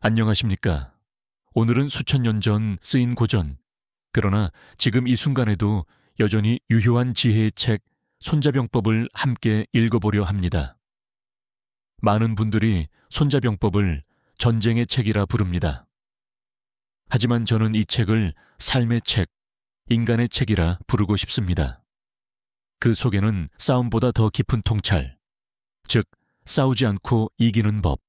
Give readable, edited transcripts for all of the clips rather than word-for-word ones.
안녕하십니까. 오늘은 수천 년 전 쓰인 고전, 그러나 지금 이 순간에도 여전히 유효한 지혜의 책 손자병법을 함께 읽어보려 합니다. 많은 분들이 손자병법을 전쟁의 책이라 부릅니다. 하지만 저는 이 책을 삶의 책, 인간의 책이라 부르고 싶습니다. 그 속에는 싸움보다 더 깊은 통찰, 즉 싸우지 않고 이기는 법,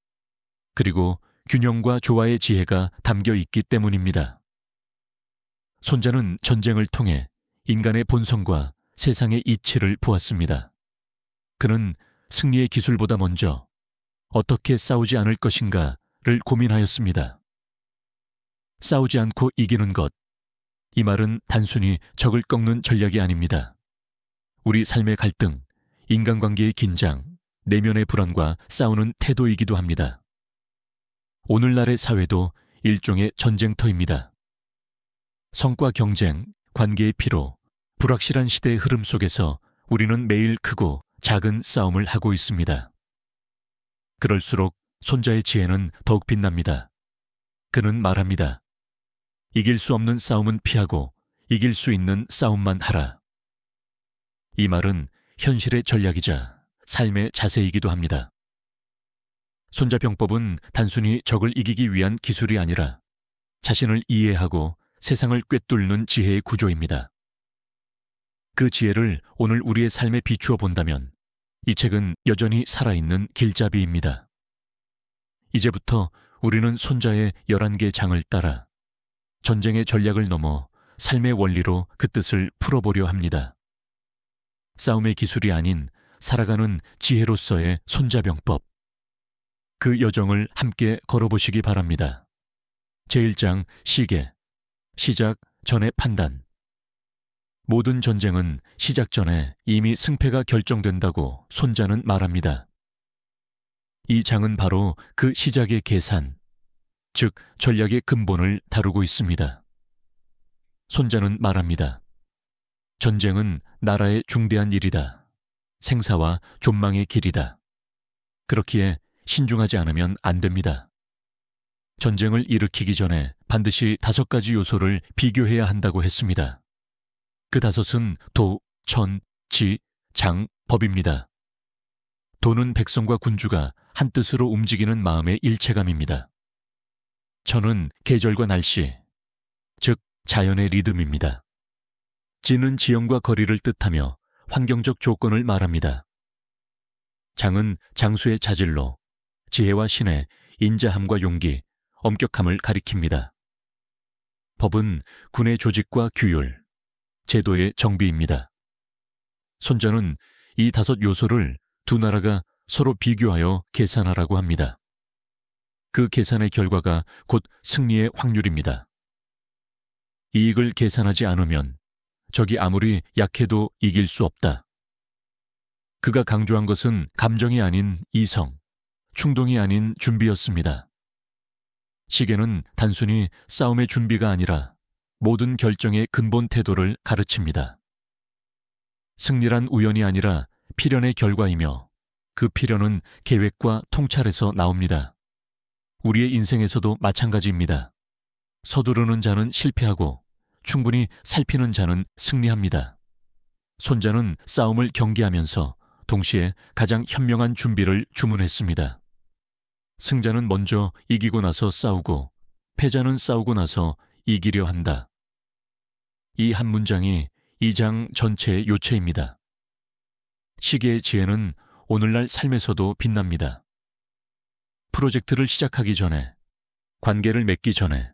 그리고 균형과 조화의 지혜가 담겨 있기 때문입니다. 손자는 전쟁을 통해 인간의 본성과 세상의 이치를 보았습니다. 그는 승리의 기술보다 먼저 어떻게 싸우지 않을 것인가를 고민하였습니다. 싸우지 않고 이기는 것, 이 말은 단순히 적을 꺾는 전략이 아닙니다. 우리 삶의 갈등, 인간관계의 긴장, 내면의 불안과 싸우는 태도이기도 합니다. 오늘날의 사회도 일종의 전쟁터입니다. 성과 경쟁, 관계의 피로, 불확실한 시대의 흐름 속에서 우리는 매일 크고 작은 싸움을 하고 있습니다. 그럴수록 손자의 지혜는 더욱 빛납니다. 그는 말합니다. 이길 수 없는 싸움은 피하고 이길 수 있는 싸움만 하라. 이 말은 현실의 전략이자 삶의 자세이기도 합니다. 손자병법은 단순히 적을 이기기 위한 기술이 아니라 자신을 이해하고 세상을 꿰뚫는 지혜의 구조입니다. 그 지혜를 오늘 우리의 삶에 비추어 본다면 이 책은 여전히 살아있는 길잡이입니다. 이제부터 우리는 손자의 11개 장을 따라 전쟁의 전략을 넘어 삶의 원리로 그 뜻을 풀어보려 합니다. 싸움의 기술이 아닌 살아가는 지혜로서의 손자병법. 그 여정을 함께 걸어보시기 바랍니다. 제1장 시계, 시작 전의 판단. 모든 전쟁은 시작 전에 이미 승패가 결정된다고 손자는 말합니다. 이 장은 바로 그 시작의 계산, 즉 전략의 근본을 다루고 있습니다. 손자는 말합니다. 전쟁은 나라의 중대한 일이다. 생사와 존망의 길이다. 그렇기에 신중하지 않으면 안 됩니다. 전쟁을 일으키기 전에 반드시 5가지 요소를 비교해야 한다고 했습니다. 그 5은 도, 천, 지, 장, 법입니다. 도는 백성과 군주가 한 뜻으로 움직이는 마음의 일체감입니다. 천은 계절과 날씨, 즉 자연의 리듬입니다. 지는 지형과 거리를 뜻하며 환경적 조건을 말합니다. 장은 장수의 자질로 지혜와 신의 인자함과 용기, 엄격함을 가리킵니다. 법은 군의 조직과 규율, 제도의 정비입니다. 손자는 이 5 요소를 두 나라가 서로 비교하여 계산하라고 합니다. 그 계산의 결과가 곧 승리의 확률입니다. 이익을 계산하지 않으면 적이 아무리 약해도 이길 수 없다. 그가 강조한 것은 감정이 아닌 이성, 충동이 아닌 준비였습니다. 시계는 단순히 싸움의 준비가 아니라 모든 결정의 근본 태도를 가르칩니다. 승리란 우연이 아니라 필연의 결과이며 그 필연은 계획과 통찰에서 나옵니다. 우리의 인생에서도 마찬가지입니다. 서두르는 자는 실패하고 충분히 살피는 자는 승리합니다. 손자는 싸움을 경계하면서 동시에 가장 현명한 준비를 주문했습니다. 승자는 먼저 이기고 나서 싸우고 패자는 싸우고 나서 이기려 한다. 이 한 문장이 이 장 전체의 요체입니다. 시계의 지혜는 오늘날 삶에서도 빛납니다. 프로젝트를 시작하기 전에, 관계를 맺기 전에,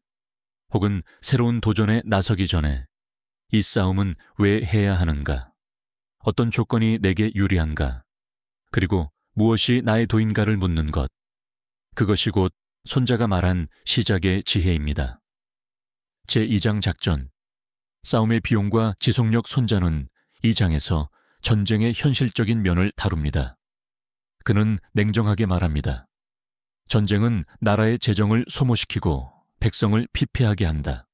혹은 새로운 도전에 나서기 전에 이 싸움은 왜 해야 하는가? 어떤 조건이 내게 유리한가? 그리고 무엇이 나의 도인가를 묻는 것. 그것이 곧 손자가 말한 시작의 지혜입니다. 제2장 작전. 싸움의 비용과 지속력. 손자는 이 장에서 전쟁의 현실적인 면을 다룹니다. 그는 냉정하게 말합니다. 전쟁은 나라의 재정을 소모시키고 백성을 피폐하게 한다.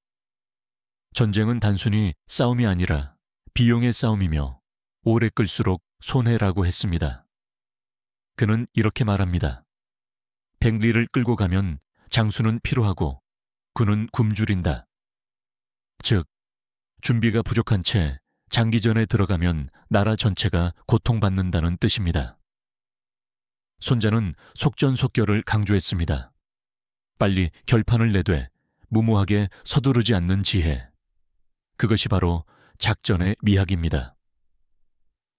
전쟁은 단순히 싸움이 아니라 비용의 싸움이며 오래 끌수록 손해라고 했습니다. 그는 이렇게 말합니다. 100리를 끌고 가면 장수는 피로하고 군은 굶주린다. 즉, 준비가 부족한 채 장기전에 들어가면 나라 전체가 고통받는다는 뜻입니다. 손자는 속전속결을 강조했습니다. 빨리 결판을 내되 무모하게 서두르지 않는 지혜. 그것이 바로 작전의 미학입니다.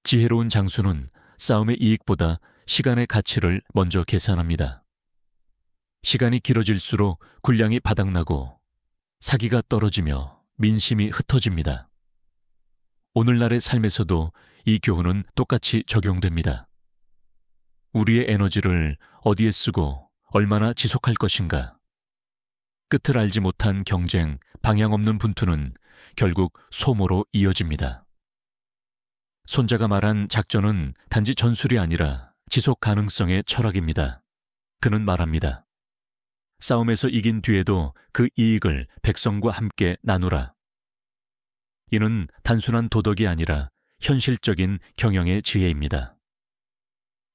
지혜로운 장수는 싸움의 이익보다 시간의 가치를 먼저 계산합니다. 시간이 길어질수록 군량이 바닥나고 사기가 떨어지며 민심이 흩어집니다. 오늘날의 삶에서도 이 교훈은 똑같이 적용됩니다. 우리의 에너지를 어디에 쓰고 얼마나 지속할 것인가. 끝을 알지 못한 경쟁, 방향 없는 분투는 결국 소모로 이어집니다. 손자가 말한 작전은 단지 전술이 아니라 지속 가능성의 철학입니다. 그는 말합니다. 싸움에서 이긴 뒤에도 그 이익을 백성과 함께 나누라. 이는 단순한 도덕이 아니라 현실적인 경영의 지혜입니다.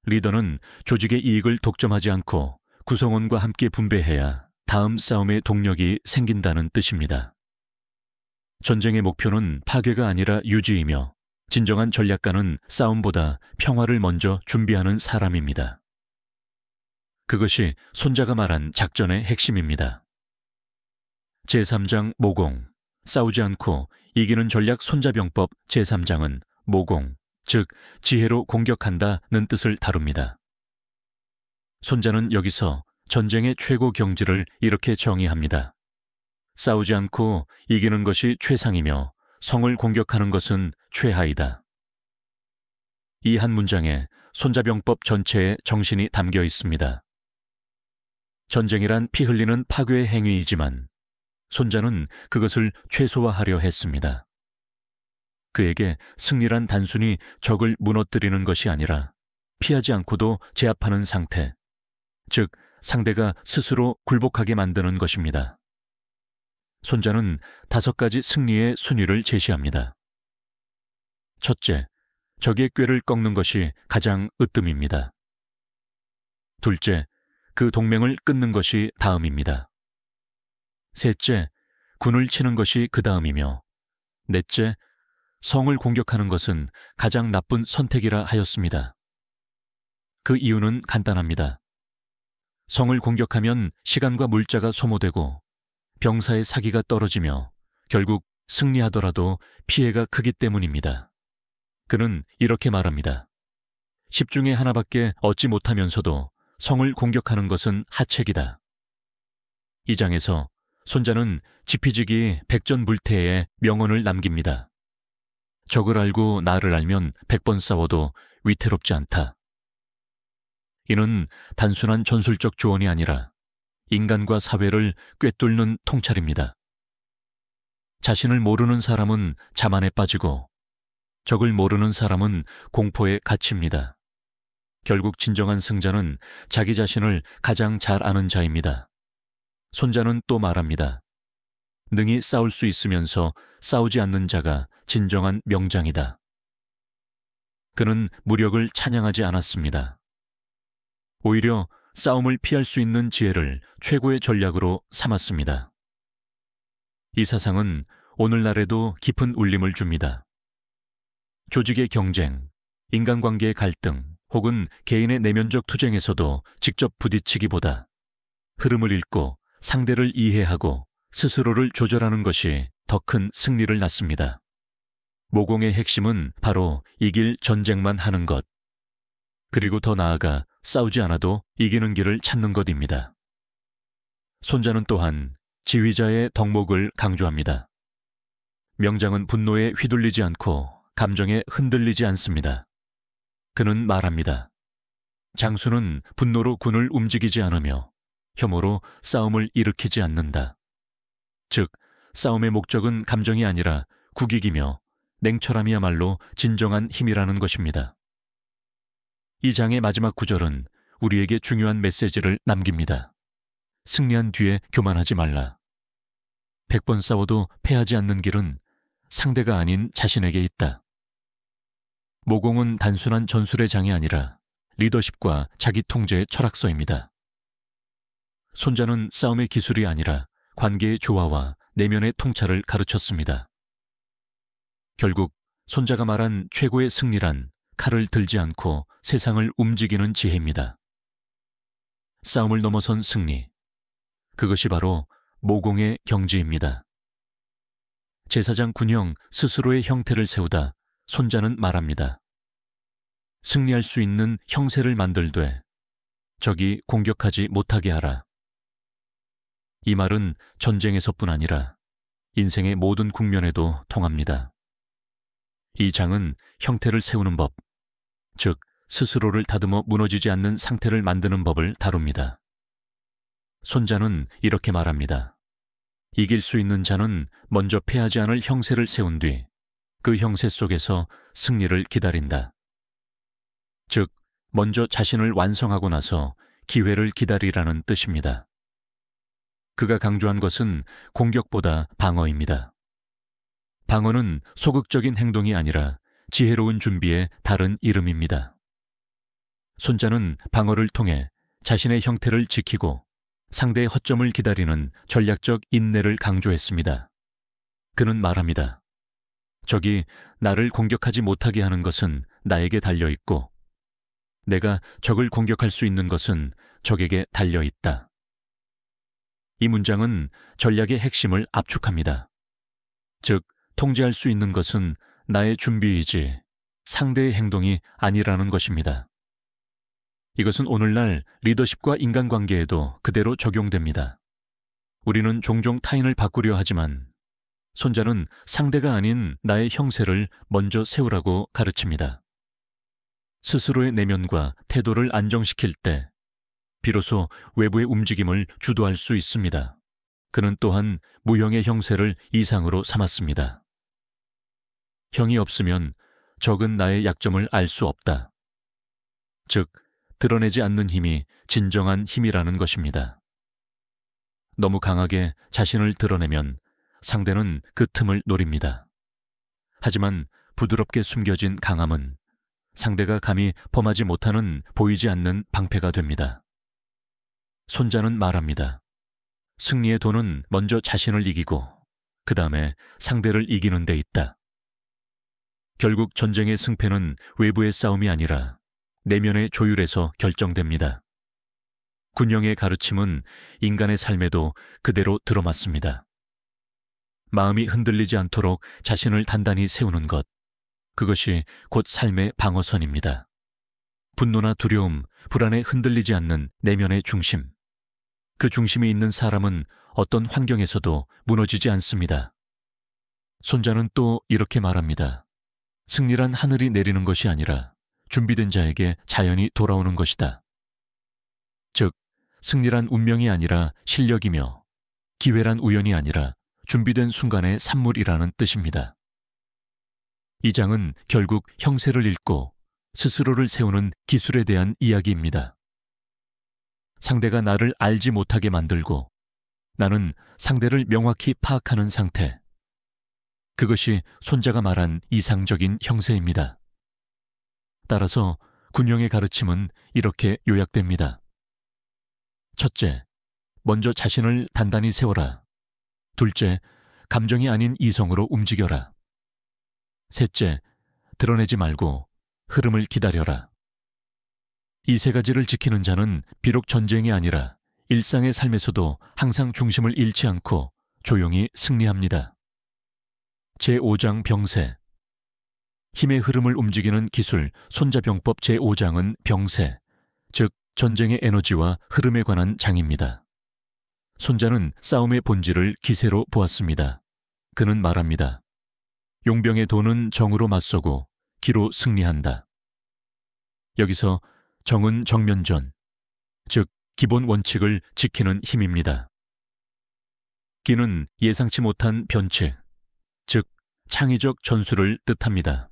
리더는 조직의 이익을 독점하지 않고 구성원과 함께 분배해야 다음 싸움의 동력이 생긴다는 뜻입니다. 전쟁의 목표는 파괴가 아니라 유지이며 진정한 전략가는 싸움보다 평화를 먼저 준비하는 사람입니다. 그것이 손자가 말한 작전의 핵심입니다. 제3장 모공, 싸우지 않고 이기는 전략 손자병법 제3장은 모공, 즉 지혜로 공격한다는 뜻을 다룹니다. 손자는 여기서 전쟁의 최고 경지를 이렇게 정의합니다. 싸우지 않고 이기는 것이 최상이며 성을 공격하는 것은 최하이다. 이 한 문장에 손자병법 전체의 정신이 담겨 있습니다. 전쟁이란 피 흘리는 파괴의 행위이지만 손자는 그것을 최소화하려 했습니다. 그에게 승리란 단순히 적을 무너뜨리는 것이 아니라 피하지 않고도 제압하는 상태, 즉 상대가 스스로 굴복하게 만드는 것입니다. 손자는 5가지 승리의 순위를 제시합니다. 첫째, 적의 꾀를 꺾는 것이 가장 으뜸입니다. 둘째, 그 동맹을 끊는 것이 다음입니다. 셋째, 군을 치는 것이 그 다음이며 넷째, 성을 공격하는 것은 가장 나쁜 선택이라 하였습니다. 그 이유는 간단합니다. 성을 공격하면 시간과 물자가 소모되고 병사의 사기가 떨어지며 결국 승리하더라도 피해가 크기 때문입니다. 그는 이렇게 말합니다. 10 중에 하나밖에 얻지 못하면서도 성을 공격하는 것은 하책이다. 이 장에서 손자는 지피지기 백전불태의 명언을 남깁니다. 적을 알고 나를 알면 100번 싸워도 위태롭지 않다. 이는 단순한 전술적 조언이 아니라 인간과 사회를 꿰뚫는 통찰입니다. 자신을 모르는 사람은 자만에 빠지고 적을 모르는 사람은 공포에 갇힙니다. 결국 진정한 승자는 자기 자신을 가장 잘 아는 자입니다. 손자는 또 말합니다. 능히 싸울 수 있으면서 싸우지 않는 자가 진정한 명장이다. 그는 무력을 찬양하지 않았습니다. 오히려 싸움을 피할 수 있는 지혜를 최고의 전략으로 삼았습니다. 이 사상은 오늘날에도 깊은 울림을 줍니다. 조직의 경쟁, 인간관계의 갈등, 혹은 개인의 내면적 투쟁에서도 직접 부딪히기보다 흐름을 읽고 상대를 이해하고 스스로를 조절하는 것이 더 큰 승리를 낳습니다. 모공의 핵심은 바로 이길 전쟁만 하는 것, 그리고 더 나아가 싸우지 않아도 이기는 길을 찾는 것입니다. 손자는 또한 지휘자의 덕목을 강조합니다. 명장은 분노에 휘둘리지 않고 감정에 흔들리지 않습니다. 그는 말합니다. 장수는 분노로 군을 움직이지 않으며 혐오로 싸움을 일으키지 않는다. 즉, 싸움의 목적은 감정이 아니라 국익이며 냉철함이야말로 진정한 힘이라는 것입니다. 이 장의 마지막 구절은 우리에게 중요한 메시지를 남깁니다. 승리한 뒤에 교만하지 말라. 100번 싸워도 패하지 않는 길은 상대가 아닌 자신에게 있다. 모공은 단순한 전술의 장이 아니라 리더십과 자기 통제의 철학서입니다. 손자는 싸움의 기술이 아니라 관계의 조화와 내면의 통찰을 가르쳤습니다. 결국 손자가 말한 최고의 승리란 칼을 들지 않고 세상을 움직이는 지혜입니다. 싸움을 넘어선 승리. 그것이 바로 모공의 경지입니다. 제사장 군형 스스로의 형태를 세우다 손자는 말합니다. 승리할 수 있는 형세를 만들되 적이 공격하지 못하게 하라. 이 말은 전쟁에서뿐 아니라 인생의 모든 국면에도 통합니다. 이 장은 형태를 세우는 법, 즉 스스로를 다듬어 무너지지 않는 상태를 만드는 법을 다룹니다. 손자는 이렇게 말합니다. 이길 수 있는 자는 먼저 패하지 않을 형세를 세운 뒤 그 형세 속에서 승리를 기다린다. 즉, 먼저 자신을 완성하고 나서 기회를 기다리라는 뜻입니다. 그가 강조한 것은 공격보다 방어입니다. 방어는 소극적인 행동이 아니라 지혜로운 준비의 다른 이름입니다. 손자는 방어를 통해 자신의 형태를 지키고 상대의 허점을 기다리는 전략적 인내를 강조했습니다. 그는 말합니다. 적이 나를 공격하지 못하게 하는 것은 나에게 달려있고 내가 적을 공격할 수 있는 것은 적에게 달려있다. 이 문장은 전략의 핵심을 압축합니다. 즉, 통제할 수 있는 것은 나의 준비이지 상대의 행동이 아니라는 것입니다. 이것은 오늘날 리더십과 인간관계에도 그대로 적용됩니다. 우리는 종종 타인을 바꾸려 하지만 손자는 상대가 아닌 나의 형세를 먼저 세우라고 가르칩니다. 스스로의 내면과 태도를 안정시킬 때 비로소 외부의 움직임을 주도할 수 있습니다. 그는 또한 무형의 형세를 이상으로 삼았습니다. 형이 없으면 적은 나의 약점을 알 수 없다. 즉, 드러내지 않는 힘이 진정한 힘이라는 것입니다. 너무 강하게 자신을 드러내면 상대는 그 틈을 노립니다. 하지만 부드럽게 숨겨진 강함은 상대가 감히 범하지 못하는 보이지 않는 방패가 됩니다. 손자는 말합니다. 승리의 도는 먼저 자신을 이기고 그 다음에 상대를 이기는 데 있다. 결국 전쟁의 승패는 외부의 싸움이 아니라 내면의 조율에서 결정됩니다. 군형의 가르침은 인간의 삶에도 그대로 들어맞습니다. 마음이 흔들리지 않도록 자신을 단단히 세우는 것, 그것이 곧 삶의 방어선입니다. 분노나 두려움, 불안에 흔들리지 않는 내면의 중심. 그 중심이 있는 사람은 어떤 환경에서도 무너지지 않습니다. 손자는 또 이렇게 말합니다. 승리란 하늘이 내리는 것이 아니라 준비된 자에게 자연히 돌아오는 것이다. 즉, 승리란 운명이 아니라 실력이며 기회란 우연이 아니라 준비된 순간의 산물이라는 뜻입니다. 이 장은 결국 형세를 읽고 스스로를 세우는 기술에 대한 이야기입니다. 상대가 나를 알지 못하게 만들고 나는 상대를 명확히 파악하는 상태. 그것이 손자가 말한 이상적인 형세입니다. 따라서 군형의 가르침은 이렇게 요약됩니다. 첫째, 먼저 자신을 단단히 세워라. 둘째, 감정이 아닌 이성으로 움직여라. 셋째, 드러내지 말고 흐름을 기다려라. 이 세 가지를 지키는 자는 비록 전쟁이 아니라 일상의 삶에서도 항상 중심을 잃지 않고 조용히 승리합니다. 제5장 병세. 힘의 흐름을 움직이는 기술 손자병법 제5장은 병세, 즉 전쟁의 에너지와 흐름에 관한 장입니다. 손자는 싸움의 본질을 기세로 보았습니다. 그는 말합니다. 용병의 도는 정으로 맞서고 기로 승리한다. 여기서 정은 정면전, 즉 기본 원칙을 지키는 힘입니다. 기는 예상치 못한 변칙, 즉 창의적 전술을 뜻합니다.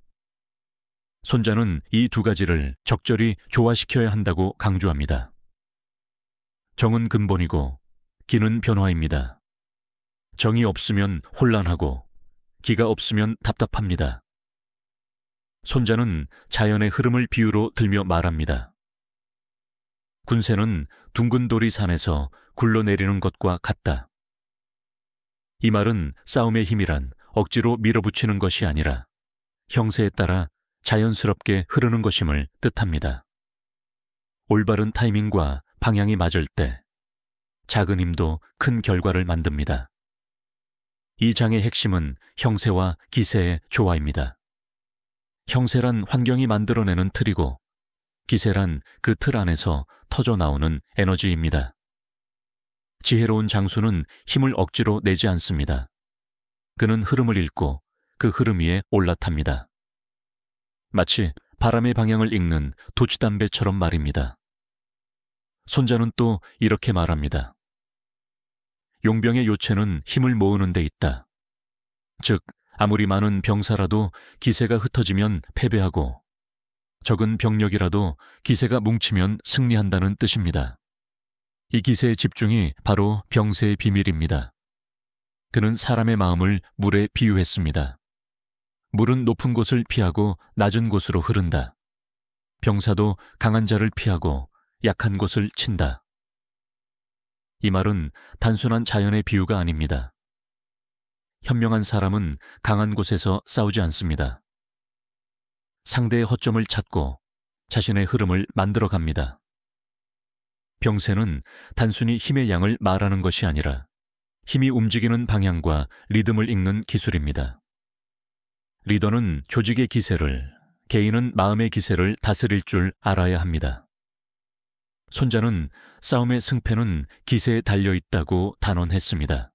손자는 이 두 가지를 적절히 조화시켜야 한다고 강조합니다. 정은 근본이고 기는 변화입니다. 정이 없으면 혼란하고 기가 없으면 답답합니다. 손자는 자연의 흐름을 비유로 들며 말합니다. 군세는 둥근 돌이 산에서 굴러내리는 것과 같다. 이 말은 싸움의 힘이란 억지로 밀어붙이는 것이 아니라 형세에 따라 자연스럽게 흐르는 것임을 뜻합니다. 올바른 타이밍과 방향이 맞을 때 작은 힘도 큰 결과를 만듭니다. 이 장의 핵심은 형세와 기세의 조화입니다. 형세란 환경이 만들어내는 틀이고 기세란 그 틀 안에서 터져나오는 에너지입니다. 지혜로운 장수는 힘을 억지로 내지 않습니다. 그는 흐름을 읽고 그 흐름 위에 올라탑니다. 마치 바람의 방향을 읽는 도치담배처럼 말입니다. 손자는 또 이렇게 말합니다. 용병의 요체는 힘을 모으는 데 있다. 즉, 아무리 많은 병사라도 기세가 흩어지면 패배하고 적은 병력이라도 기세가 뭉치면 승리한다는 뜻입니다. 이 기세의 집중이 바로 병세의 비밀입니다. 그는 사람의 마음을 물에 비유했습니다. 물은 높은 곳을 피하고 낮은 곳으로 흐른다. 병사도 강한 자를 피하고 약한 곳을 친다. 이 말은 단순한 자연의 비유가 아닙니다. 현명한 사람은 강한 곳에서 싸우지 않습니다. 상대의 허점을 찾고 자신의 흐름을 만들어 갑니다. 병세는 단순히 힘의 양을 말하는 것이 아니라 힘이 움직이는 방향과 리듬을 읽는 기술입니다. 리더는 조직의 기세를, 개인은 마음의 기세를 다스릴 줄 알아야 합니다. 손자는 싸움의 승패는 기세에 달려있다고 단언했습니다.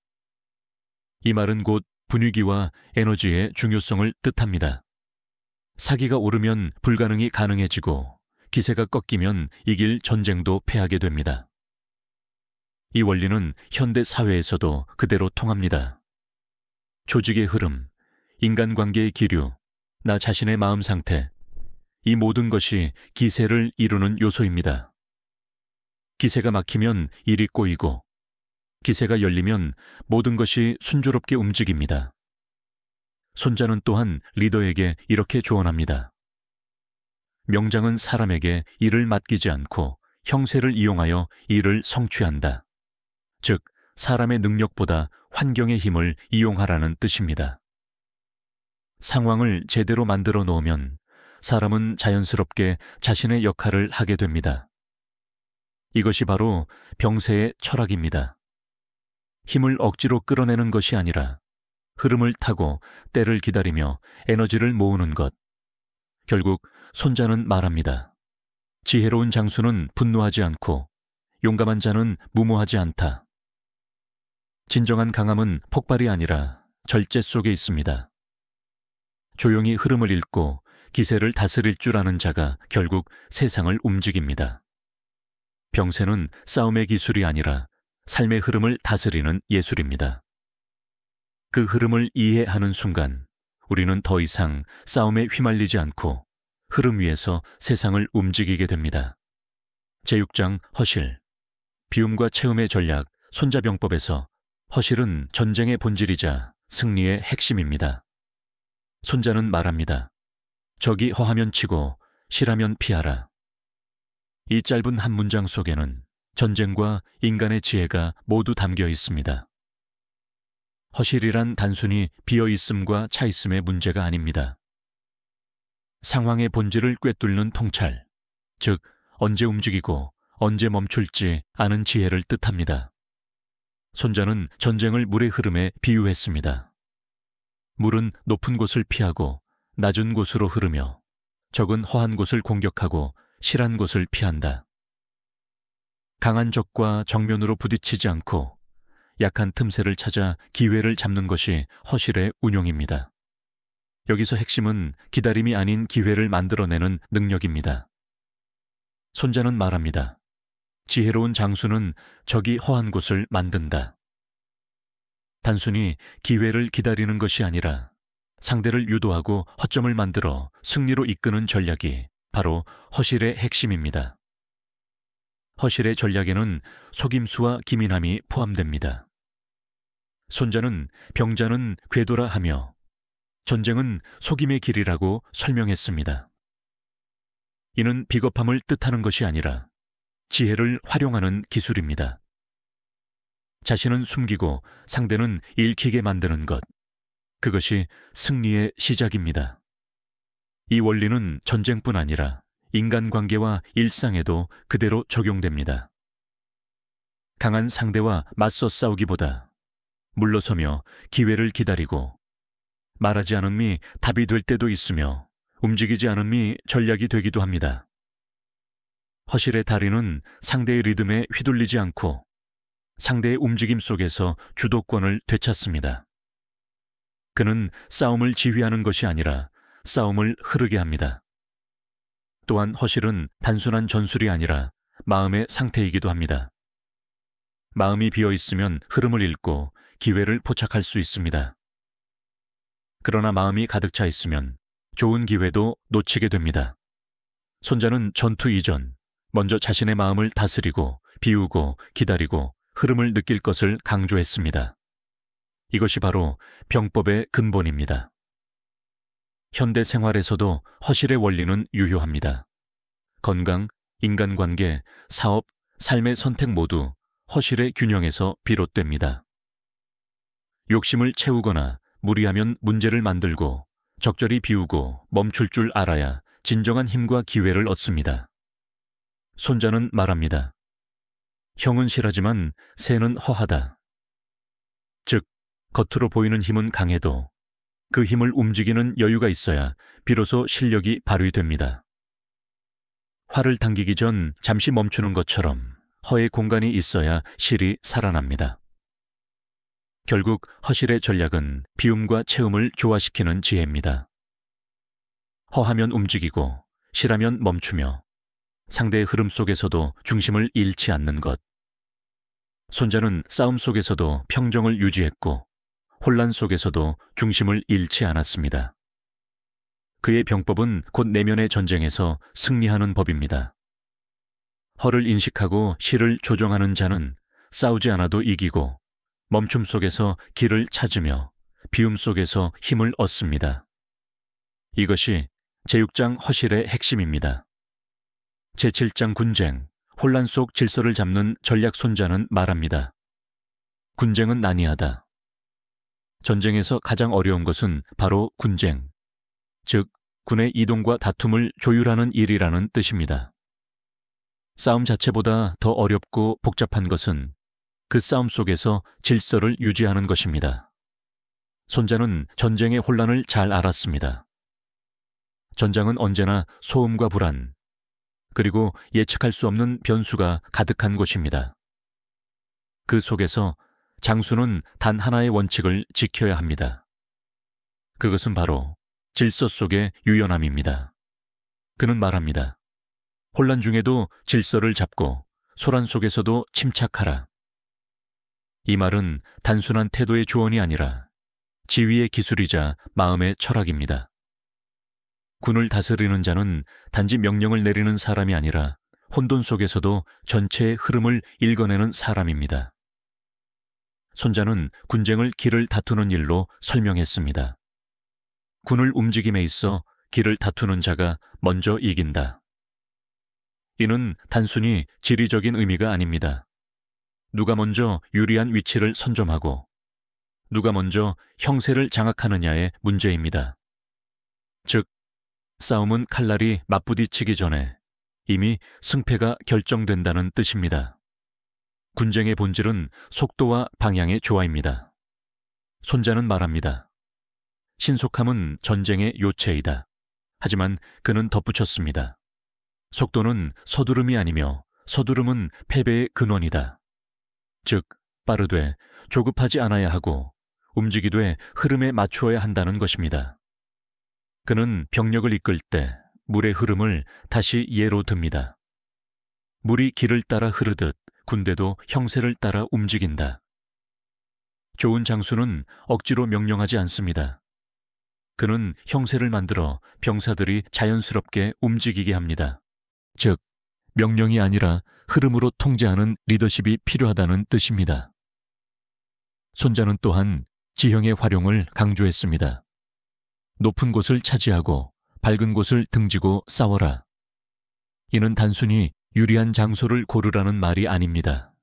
이 말은 곧 분위기와 에너지의 중요성을 뜻합니다. 사기가 오르면 불가능이 가능해지고 기세가 꺾이면 이길 전쟁도 패하게 됩니다. 이 원리는 현대 사회에서도 그대로 통합니다. 조직의 흐름, 인간관계의 기류, 나 자신의 마음 상태, 이 모든 것이 기세를 이루는 요소입니다. 기세가 막히면 일이 꼬이고 기세가 열리면 모든 것이 순조롭게 움직입니다. 손자는 또한 리더에게 이렇게 조언합니다. 명장은 사람에게 일을 맡기지 않고 형세를 이용하여 일을 성취한다. 즉, 사람의 능력보다 환경의 힘을 이용하라는 뜻입니다. 상황을 제대로 만들어 놓으면 사람은 자연스럽게 자신의 역할을 하게 됩니다. 이것이 바로 병세의 철학입니다. 힘을 억지로 끌어내는 것이 아니라 흐름을 타고 때를 기다리며 에너지를 모으는 것. 결국 손자는 말합니다. 지혜로운 장수는 분노하지 않고 용감한 자는 무모하지 않다. 진정한 강함은 폭발이 아니라 절제 속에 있습니다. 조용히 흐름을 읽고 기세를 다스릴 줄 아는 자가 결국 세상을 움직입니다. 병세는 싸움의 기술이 아니라 삶의 흐름을 다스리는 예술입니다. 그 흐름을 이해하는 순간 우리는 더 이상 싸움에 휘말리지 않고 흐름 위에서 세상을 움직이게 됩니다. 제6장 허실. 비움과 채움의 전략, 손자병법에서 허실은 전쟁의 본질이자 승리의 핵심입니다. 손자는 말합니다. 적이 허하면 치고 실하면 피하라. 이 짧은 한 문장 속에는 전쟁과 인간의 지혜가 모두 담겨 있습니다. 허실이란 단순히 비어있음과 차있음의 문제가 아닙니다. 상황의 본질을 꿰뚫는 통찰, 즉 언제 움직이고 언제 멈출지 아는 지혜를 뜻합니다. 손자는 전쟁을 물의 흐름에 비유했습니다. 물은 높은 곳을 피하고 낮은 곳으로 흐르며 적은 허한 곳을 공격하고 실한 곳을 피한다. 강한 적과 정면으로 부딪히지 않고 약한 틈새를 찾아 기회를 잡는 것이 허실의 운용입니다. 여기서 핵심은 기다림이 아닌 기회를 만들어내는 능력입니다. 손자는 말합니다. 지혜로운 장수는 적이 허한 곳을 만든다. 단순히 기회를 기다리는 것이 아니라 상대를 유도하고 허점을 만들어 승리로 이끄는 전략이 바로 허실의 핵심입니다. 허실의 전략에는 속임수와 기민함이 포함됩니다. 손자는 병자는 궤도라 하며 전쟁은 속임의 길이라고 설명했습니다. 이는 비겁함을 뜻하는 것이 아니라 지혜를 활용하는 기술입니다. 자신은 숨기고 상대는 읽히게 만드는 것. 그것이 승리의 시작입니다. 이 원리는 전쟁뿐 아니라 인간관계와 일상에도 그대로 적용됩니다. 강한 상대와 맞서 싸우기보다 물러서며 기회를 기다리고 말하지 않음이 답이 될 때도 있으며 움직이지 않음이 전략이 되기도 합니다. 허실의 다리는 상대의 리듬에 휘둘리지 않고 상대의 움직임 속에서 주도권을 되찾습니다. 그는 싸움을 지휘하는 것이 아니라 싸움을 흐르게 합니다. 또한 허실은 단순한 전술이 아니라 마음의 상태이기도 합니다. 마음이 비어있으면 흐름을 잃고 기회를 포착할 수 있습니다. 그러나 마음이 가득 차 있으면 좋은 기회도 놓치게 됩니다. 손자는 전투 이전 먼저 자신의 마음을 다스리고 비우고 기다리고 흐름을 느낄 것을 강조했습니다. 이것이 바로 병법의 근본입니다. 현대 생활에서도 허실의 원리는 유효합니다. 건강, 인간관계, 사업, 삶의 선택 모두 허실의 균형에서 비롯됩니다. 욕심을 채우거나 무리하면 문제를 만들고 적절히 비우고 멈출 줄 알아야 진정한 힘과 기회를 얻습니다. 손자는 말합니다. 형은 실하지만 새는 허하다. 즉, 겉으로 보이는 힘은 강해도 그 힘을 움직이는 여유가 있어야 비로소 실력이 발휘됩니다. 활을 당기기 전 잠시 멈추는 것처럼 허의 공간이 있어야 실이 살아납니다. 결국 허실의 전략은 비움과 채움을 조화시키는 지혜입니다. 허하면 움직이고 실하면 멈추며 상대의 흐름 속에서도 중심을 잃지 않는 것. 손자는 싸움 속에서도 평정을 유지했고 혼란 속에서도 중심을 잃지 않았습니다. 그의 병법은 곧 내면의 전쟁에서 승리하는 법입니다. 허를 인식하고 실을 조정하는 자는 싸우지 않아도 이기고 멈춤 속에서 길을 찾으며 비움 속에서 힘을 얻습니다. 이것이 제6장 허실의 핵심입니다. 제7장 군쟁, 혼란 속 질서를 잡는 전략 손자는 말합니다. 군쟁은 난이하다. 전쟁에서 가장 어려운 것은 바로 군쟁, 즉 군의 이동과 다툼을 조율하는 일이라는 뜻입니다. 싸움 자체보다 더 어렵고 복잡한 것은 그 싸움 속에서 질서를 유지하는 것입니다. 손자는 전쟁의 혼란을 잘 알았습니다. 전장은 언제나 소음과 불안, 그리고 예측할 수 없는 변수가 가득한 곳입니다. 그 속에서 장수는 단 하나의 원칙을 지켜야 합니다. 그것은 바로 질서 속의 유연함입니다. 그는 말합니다. 혼란 중에도 질서를 잡고 소란 속에서도 침착하라. 이 말은 단순한 태도의 조언이 아니라 지휘의 기술이자 마음의 철학입니다. 군을 다스리는 자는 단지 명령을 내리는 사람이 아니라 혼돈 속에서도 전체의 흐름을 읽어내는 사람입니다. 손자는 군쟁을 길을 다투는 일로 설명했습니다. 군을 움직임에 있어 길을 다투는 자가 먼저 이긴다. 이는 단순히 지리적인 의미가 아닙니다. 누가 먼저 유리한 위치를 선점하고 누가 먼저 형세를 장악하느냐의 문제입니다. 즉, 싸움은 칼날이 맞부딪히기 전에 이미 승패가 결정된다는 뜻입니다. 군쟁의 본질은 속도와 방향의 조화입니다. 손자는 말합니다. 신속함은 전쟁의 요체이다. 하지만 그는 덧붙였습니다. 속도는 서두름이 아니며 서두름은 패배의 근원이다. 즉, 빠르되 조급하지 않아야 하고 움직이되 흐름에 맞추어야 한다는 것입니다. 그는 병력을 이끌 때 물의 흐름을 다시 예로 듭니다. 물이 길을 따라 흐르듯 군대도 형세를 따라 움직인다. 좋은 장수는 억지로 명령하지 않습니다. 그는 형세를 만들어 병사들이 자연스럽게 움직이게 합니다. 즉, 명령이 아니라 흐름으로 통제하는 리더십이 필요하다는 뜻입니다. 손자는 또한 지형의 활용을 강조했습니다. 높은 곳을 차지하고 밝은 곳을 등지고 싸워라. 이는 단순히 유리한 장소를 고르라는 말이 아닙니다.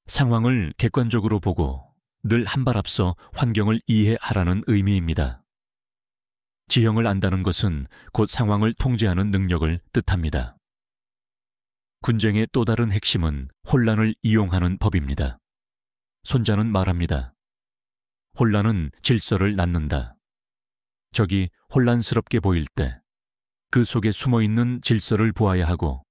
상황을 객관적으로 보고 늘 한 발 앞서 환경을 이해하라는 의미입니다. 지형을 안다는 것은 곧 상황을 통제하는 능력을 뜻합니다. 군쟁의 또 다른 핵심은 혼란을 이용하는 법입니다. 손자는 말합니다. 혼란은 질서를 낳는다. 적이 혼란스럽게 보일 때 그 속에 숨어있는 질서를 보아야 하고,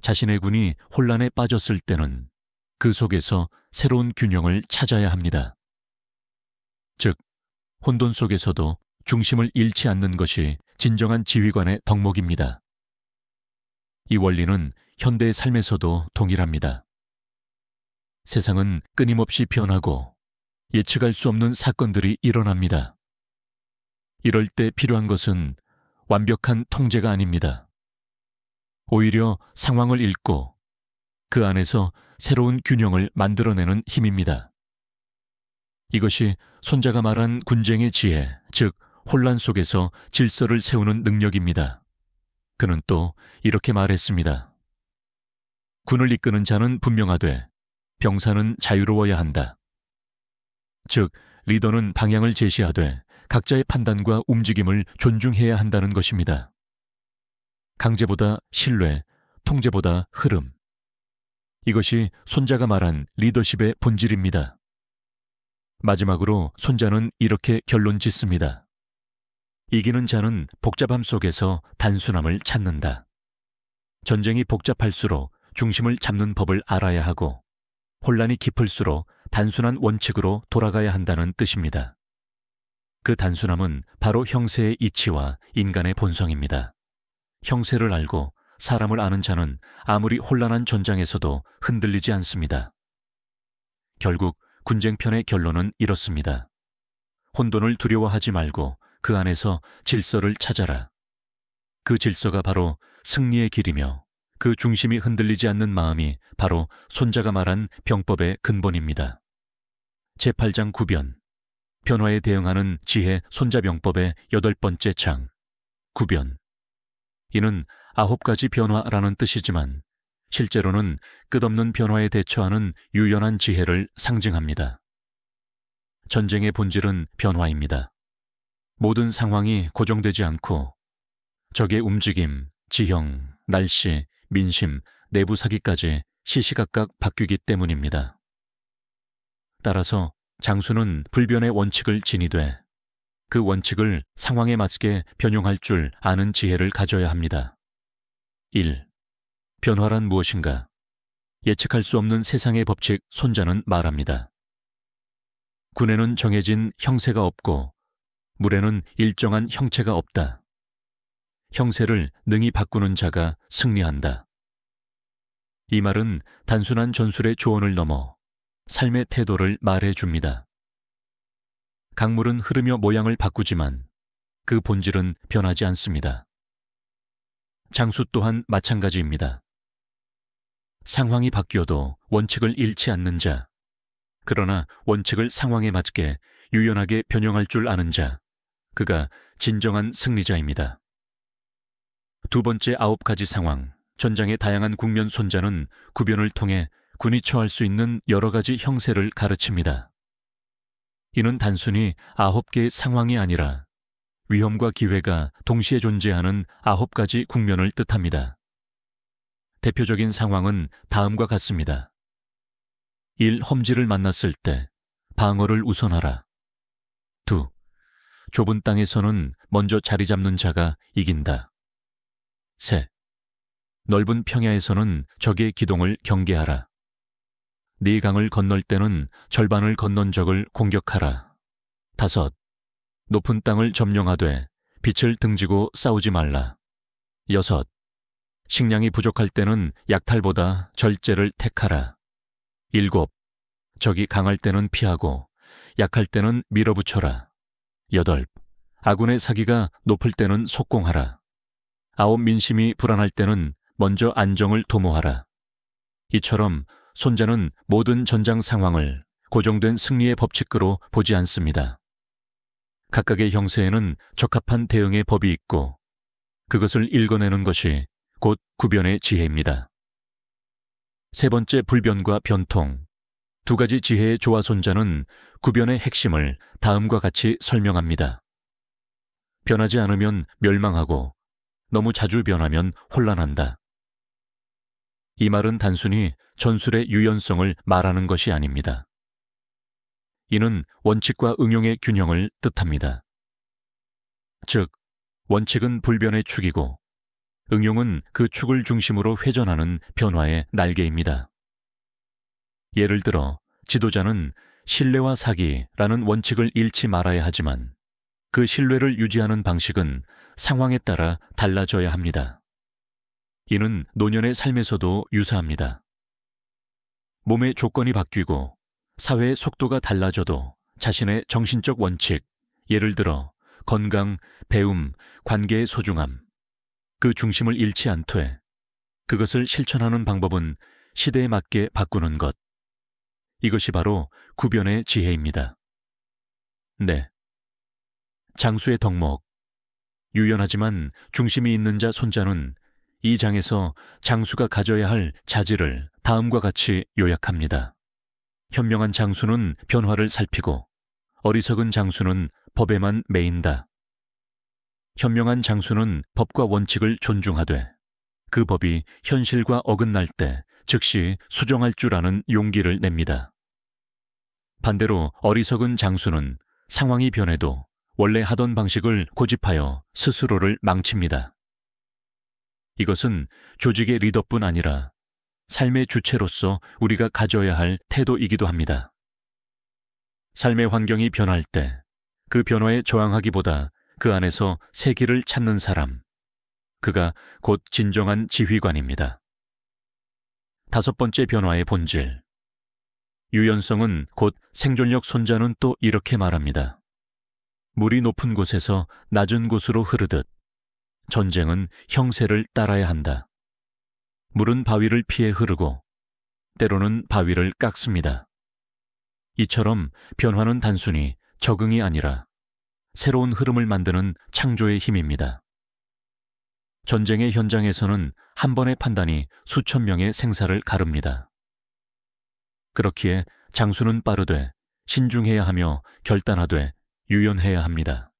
자신의 군이 혼란에 빠졌을 때는 그 속에서 새로운 균형을 찾아야 합니다. 즉, 혼돈 속에서도 중심을 잃지 않는 것이 진정한 지휘관의 덕목입니다. 이 원리는 현대의 삶에서도 동일합니다. 세상은 끊임없이 변하고 예측할 수 없는 사건들이 일어납니다. 이럴 때 필요한 것은 완벽한 통제가 아닙니다. 오히려 상황을 읽고 그 안에서 새로운 균형을 만들어내는 힘입니다. 이것이 손자가 말한 군쟁의 지혜, 즉 혼란 속에서 질서를 세우는 능력입니다. 그는 또 이렇게 말했습니다. 군을 이끄는 자는 분명하되 병사는 자유로워야 한다. 즉, 리더는 방향을 제시하되 각자의 판단과 움직임을 존중해야 한다는 것입니다. 강제보다 신뢰, 통제보다 흐름. 이것이 손자가 말한 리더십의 본질입니다. 마지막으로 손자는 이렇게 결론 짓습니다. 이기는 자는 복잡함 속에서 단순함을 찾는다. 전쟁이 복잡할수록 중심을 잡는 법을 알아야 하고, 혼란이 깊을수록 단순한 원칙으로 돌아가야 한다는 뜻입니다. 그 단순함은 바로 형세의 이치와 인간의 본성입니다. 형세를 알고 사람을 아는 자는 아무리 혼란한 전장에서도 흔들리지 않습니다. 결국 군쟁편의 결론은 이렇습니다. 혼돈을 두려워하지 말고 그 안에서 질서를 찾아라. 그 질서가 바로 승리의 길이며 그 중심이 흔들리지 않는 마음이 바로 손자가 말한 병법의 근본입니다. 제8장 9변, 변화에 대응하는 지혜 손자병법의 8번째 장, 9변. 이는 9가지 변화라는 뜻이지만 실제로는 끝없는 변화에 대처하는 유연한 지혜를 상징합니다. 전쟁의 본질은 변화입니다. 모든 상황이 고정되지 않고 적의 움직임, 지형, 날씨, 민심, 내부 사기까지 시시각각 바뀌기 때문입니다. 따라서 장수는 불변의 원칙을 지니되 그 원칙을 상황에 맞게 변용할 줄 아는 지혜를 가져야 합니다. 1. 변화란 무엇인가? 예측할 수 없는 세상의 법칙 손자는 말합니다. 군에는 정해진 형세가 없고 물에는 일정한 형체가 없다. 형세를 능히 바꾸는 자가 승리한다. 이 말은 단순한 전술의 조언을 넘어 삶의 태도를 말해줍니다. 강물은 흐르며 모양을 바꾸지만 그 본질은 변하지 않습니다. 장수 또한 마찬가지입니다. 상황이 바뀌어도 원칙을 잃지 않는 자, 그러나 원칙을 상황에 맞게 유연하게 변형할 줄 아는 자, 그가 진정한 승리자입니다. 두 번째 9가지 상황, 전장의 다양한 국면 손자는 구변을 통해 군이 처할 수 있는 여러 가지 형세를 가르칩니다. 이는 단순히 9개의 상황이 아니라 위험과 기회가 동시에 존재하는 9가지 국면을 뜻합니다. 대표적인 상황은 다음과 같습니다. 1. 험지를 만났을 때 방어를 우선하라. 2. 좁은 땅에서는 먼저 자리 잡는 자가 이긴다. 3. 넓은 평야에서는 적의 기동을 경계하라. 네 강을 건널 때는 절반을 건넌 적을 공격하라. 5. 높은 땅을 점령하되 빛을 등지고 싸우지 말라. 6. 식량이 부족할 때는 약탈보다 절제를 택하라. 7. 적이 강할 때는 피하고 약할 때는 밀어붙여라. 8. 아군의 사기가 높을 때는 속공하라. 9. 민심이 불안할 때는 먼저 안정을 도모하라. 이처럼 손자는 모든 전장 상황을 고정된 승리의 법칙으로 보지 않습니다. 각각의 형세에는 적합한 대응의 법이 있고 그것을 읽어내는 것이 곧 구변의 지혜입니다. 세 번째 불변과 변통, 두 가지 지혜의 조화손자는 구변의 핵심을 다음과 같이 설명합니다. 변하지 않으면 멸망하고 너무 자주 변하면 혼란한다. 이 말은 단순히 전술의 유연성을 말하는 것이 아닙니다. 이는 원칙과 응용의 균형을 뜻합니다. 즉, 원칙은 불변의 축이고 응용은 그 축을 중심으로 회전하는 변화의 날개입니다. 예를 들어 지도자는 신뢰와 사기라는 원칙을 잃지 말아야 하지만 그 신뢰를 유지하는 방식은 상황에 따라 달라져야 합니다. 이는 노년의 삶에서도 유사합니다. 몸의 조건이 바뀌고 사회의 속도가 달라져도 자신의 정신적 원칙, 예를 들어 건강, 배움, 관계의 소중함, 그 중심을 잃지 않되 그것을 실천하는 방법은 시대에 맞게 바꾸는 것. 이것이 바로 구변의 지혜입니다. 네. 장수의 덕목. 유연하지만 중심이 있는 자 손자는 이 장에서 장수가 가져야 할 자질을 다음과 같이 요약합니다. 현명한 장수는 변화를 살피고 어리석은 장수는 법에만 매인다. 현명한 장수는 법과 원칙을 존중하되 그 법이 현실과 어긋날 때 즉시 수정할 줄 아는 용기를 냅니다. 반대로 어리석은 장수는 상황이 변해도 원래 하던 방식을 고집하여 스스로를 망칩니다. 이것은 조직의 리더뿐 아니라 삶의 주체로서 우리가 가져야 할 태도이기도 합니다. 삶의 환경이 변할 때 그 변화에 저항하기보다 그 안에서 새 길을 찾는 사람, 그가 곧 진정한 지휘관입니다. 다섯 번째 변화의 본질. 유연성은 곧 생존력 손자는 또 이렇게 말합니다. 물이 높은 곳에서 낮은 곳으로 흐르듯 전쟁은 형세를 따라야 한다. 물은 바위를 피해 흐르고 때로는 바위를 깎습니다. 이처럼 변화는 단순히 적응이 아니라 새로운 흐름을 만드는 창조의 힘입니다. 전쟁의 현장에서는 한 번의 판단이 수천 명의 생사를 가릅니다. 그렇기에 장수는 빠르되 신중해야 하며 결단하되 유연해야 합니다.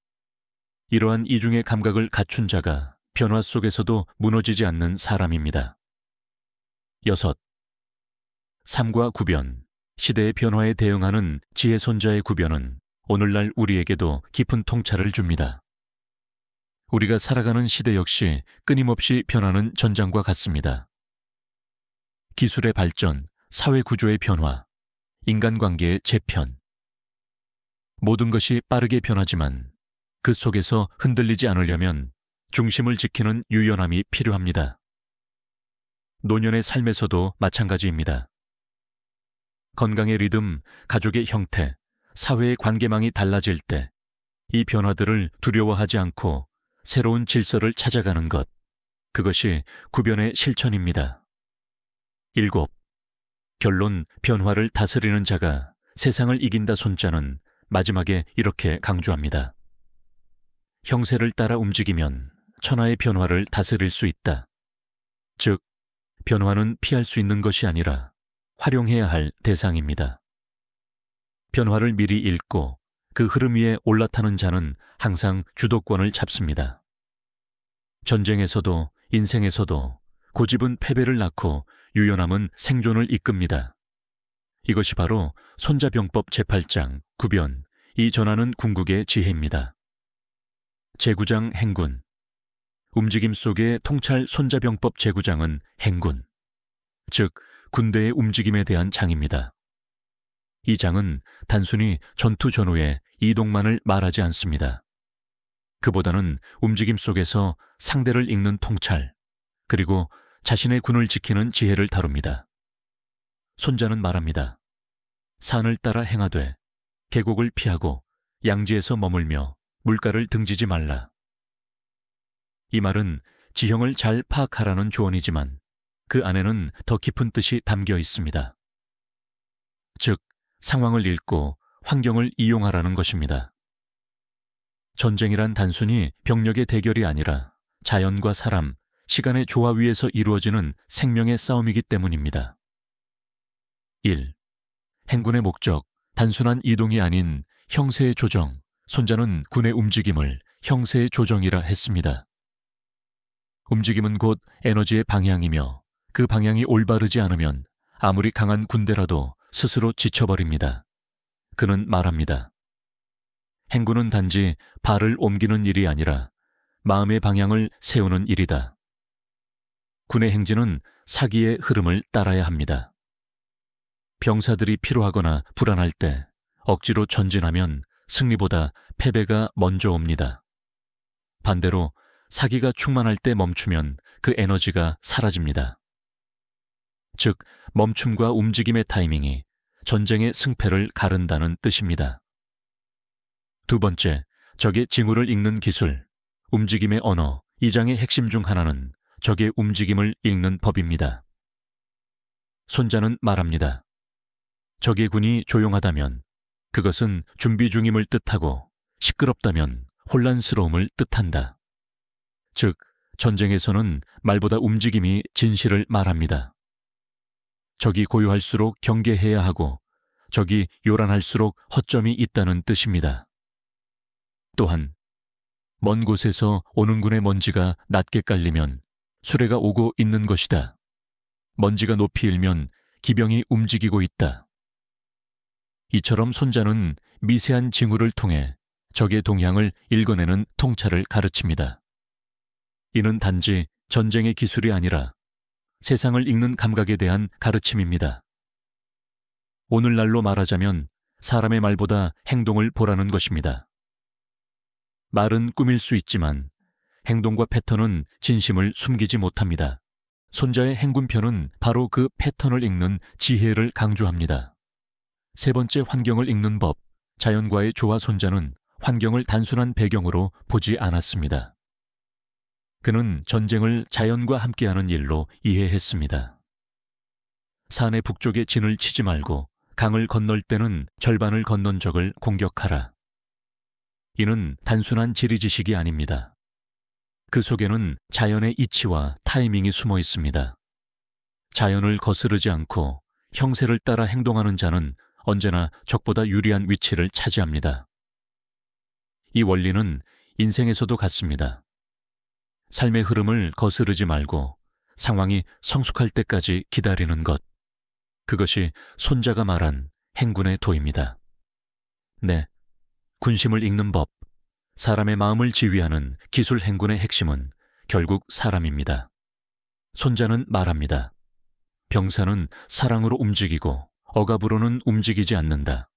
이러한 이중의 감각을 갖춘 자가 변화 속에서도 무너지지 않는 사람입니다. 6. 삶과 구변, 시대의 변화에 대응하는 지혜손자의 구변은 오늘날 우리에게도 깊은 통찰을 줍니다. 우리가 살아가는 시대 역시 끊임없이 변하는 전장과 같습니다. 기술의 발전, 사회 구조의 변화, 인간관계의 재편. 모든 것이 빠르게 변하지만 그 속에서 흔들리지 않으려면 중심을 지키는 유연함이 필요합니다. 노년의 삶에서도 마찬가지입니다. 건강의 리듬, 가족의 형태, 사회의 관계망이 달라질 때 이 변화들을 두려워하지 않고 새로운 질서를 찾아가는 것, 그것이 구변의 실천입니다. 7. 결론, 변화를 다스리는 자가 세상을 이긴다 손자는 마지막에 이렇게 강조합니다. 형세를 따라 움직이면 천하의 변화를 다스릴 수 있다. 즉, 변화는 피할 수 있는 것이 아니라 활용해야 할 대상입니다. 변화를 미리 읽고 그 흐름 위에 올라타는 자는 항상 주도권을 잡습니다. 전쟁에서도 인생에서도 고집은 패배를 낳고 유연함은 생존을 이끕니다. 이것이 바로 손자병법 제8장 구변, 이 전하는 궁극의 지혜입니다. 제9장 행군. 움직임 속의 통찰 손자병법 제9장은 행군, 즉 군대의 움직임에 대한 장입니다. 이 장은 단순히 전투 전후의 이동만을 말하지 않습니다. 그보다는 움직임 속에서 상대를 읽는 통찰, 그리고 자신의 군을 지키는 지혜를 다룹니다. 손자는 말합니다. 산을 따라 행하되 계곡을 피하고 양지에서 머물며 물가를 등지지 말라. 이 말은 지형을 잘 파악하라는 조언이지만 그 안에는 더 깊은 뜻이 담겨 있습니다. 즉, 상황을 읽고 환경을 이용하라는 것입니다. 전쟁이란 단순히 병력의 대결이 아니라 자연과 사람, 시간의 조화 위에서 이루어지는 생명의 싸움이기 때문입니다. 1. 행군의 목적, 단순한 이동이 아닌 형세의 조정, 손자는 군의 움직임을 형세의 조정이라 했습니다. 움직임은 곧 에너지의 방향이며 그 방향이 올바르지 않으면 아무리 강한 군대라도 스스로 지쳐버립니다. 그는 말합니다. 행군은 단지 발을 옮기는 일이 아니라 마음의 방향을 세우는 일이다. 군의 행진은 사기의 흐름을 따라야 합니다. 병사들이 피로하거나 불안할 때 억지로 전진하면 승리보다 패배가 먼저 옵니다. 반대로 사기가 충만할 때 멈추면 그 에너지가 사라집니다. 즉, 멈춤과 움직임의 타이밍이 전쟁의 승패를 가른다는 뜻입니다. 두 번째, 적의 징후를 읽는 기술, 움직임의 언어, 이 장의 핵심 중 하나는 적의 움직임을 읽는 법입니다. 손자는 말합니다. 적의 군이 조용하다면 그것은 준비 중임을 뜻하고 시끄럽다면 혼란스러움을 뜻한다. 즉, 전쟁에서는 말보다 움직임이 진실을 말합니다. 적이 고요할수록 경계해야 하고 적이 요란할수록 허점이 있다는 뜻입니다. 또한 먼 곳에서 오는 군의 먼지가 낮게 깔리면 수레가 오고 있는 것이다. 먼지가 높이 일면 기병이 움직이고 있다. 이처럼 손자는 미세한 징후를 통해 적의 동향을 읽어내는 통찰을 가르칩니다. 이는 단지 전쟁의 기술이 아니라 세상을 읽는 감각에 대한 가르침입니다. 오늘날로 말하자면 사람의 말보다 행동을 보라는 것입니다. 말은 꾸밀 수 있지만 행동과 패턴은 진심을 숨기지 못합니다. 손자의 행군편은 바로 그 패턴을 읽는 지혜를 강조합니다. 세 번째, 환경을 읽는 법, 자연과의 조화. 손자는 환경을 단순한 배경으로 보지 않았습니다. 그는 전쟁을 자연과 함께하는 일로 이해했습니다. 산의 북쪽에 진을 치지 말고 강을 건널 때는 절반을 건넌 적을 공격하라. 이는 단순한 지리지식이 아닙니다. 그 속에는 자연의 이치와 타이밍이 숨어 있습니다. 자연을 거스르지 않고 형세를 따라 행동하는 자는 언제나 적보다 유리한 위치를 차지합니다. 이 원리는 인생에서도 같습니다. 삶의 흐름을 거스르지 말고 상황이 성숙할 때까지 기다리는 것. 그것이 손자가 말한 행군의 도입니다. 네, 군심을 읽는 법, 사람의 마음을 지휘하는 기술 행군의 핵심은 결국 사람입니다. 손자는 말합니다. 병사는 사랑으로 움직이고 억압으로는 움직이지 않는다.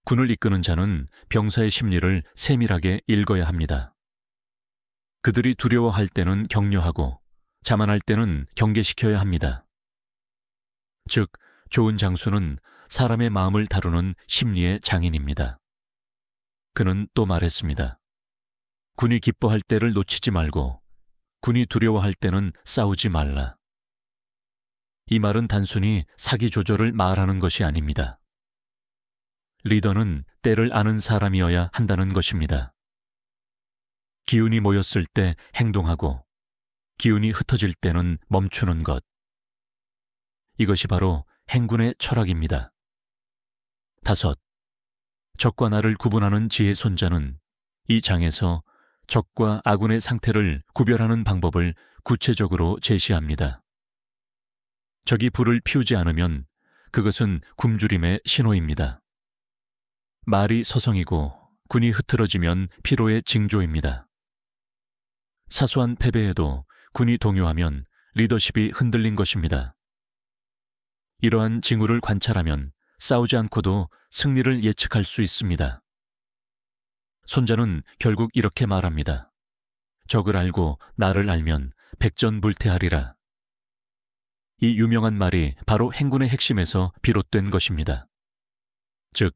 군을 이끄는 자는 병사의 심리를 세밀하게 읽어야 합니다. 그들이 두려워할 때는 격려하고 자만할 때는 경계시켜야 합니다. 즉, 좋은 장수는 사람의 마음을 다루는 심리의 장인입니다. 그는 또 말했습니다. 군이 기뻐할 때를 놓치지 말고 군이 두려워할 때는 싸우지 말라. 이 말은 단순히 사기 조절을 말하는 것이 아닙니다. 리더는 때를 아는 사람이어야 한다는 것입니다. 기운이 모였을 때 행동하고 기운이 흩어질 때는 멈추는 것. 이것이 바로 행군의 철학입니다. 다섯, 적과 나를 구분하는 지혜. 손자는 이 장에서 적과 아군의 상태를 구별하는 방법을 구체적으로 제시합니다. 적이 불을 피우지 않으면 그것은 굶주림의 신호입니다. 말이 서성이고 군이 흐트러지면 피로의 징조입니다. 사소한 패배에도 군이 동요하면 리더십이 흔들린 것입니다. 이러한 징후를 관찰하면 싸우지 않고도 승리를 예측할 수 있습니다. 손자는 결국 이렇게 말합니다. 적을 알고 나를 알면 백전불태하리라. 이 유명한 말이 바로 행군의 핵심에서 비롯된 것입니다. 즉,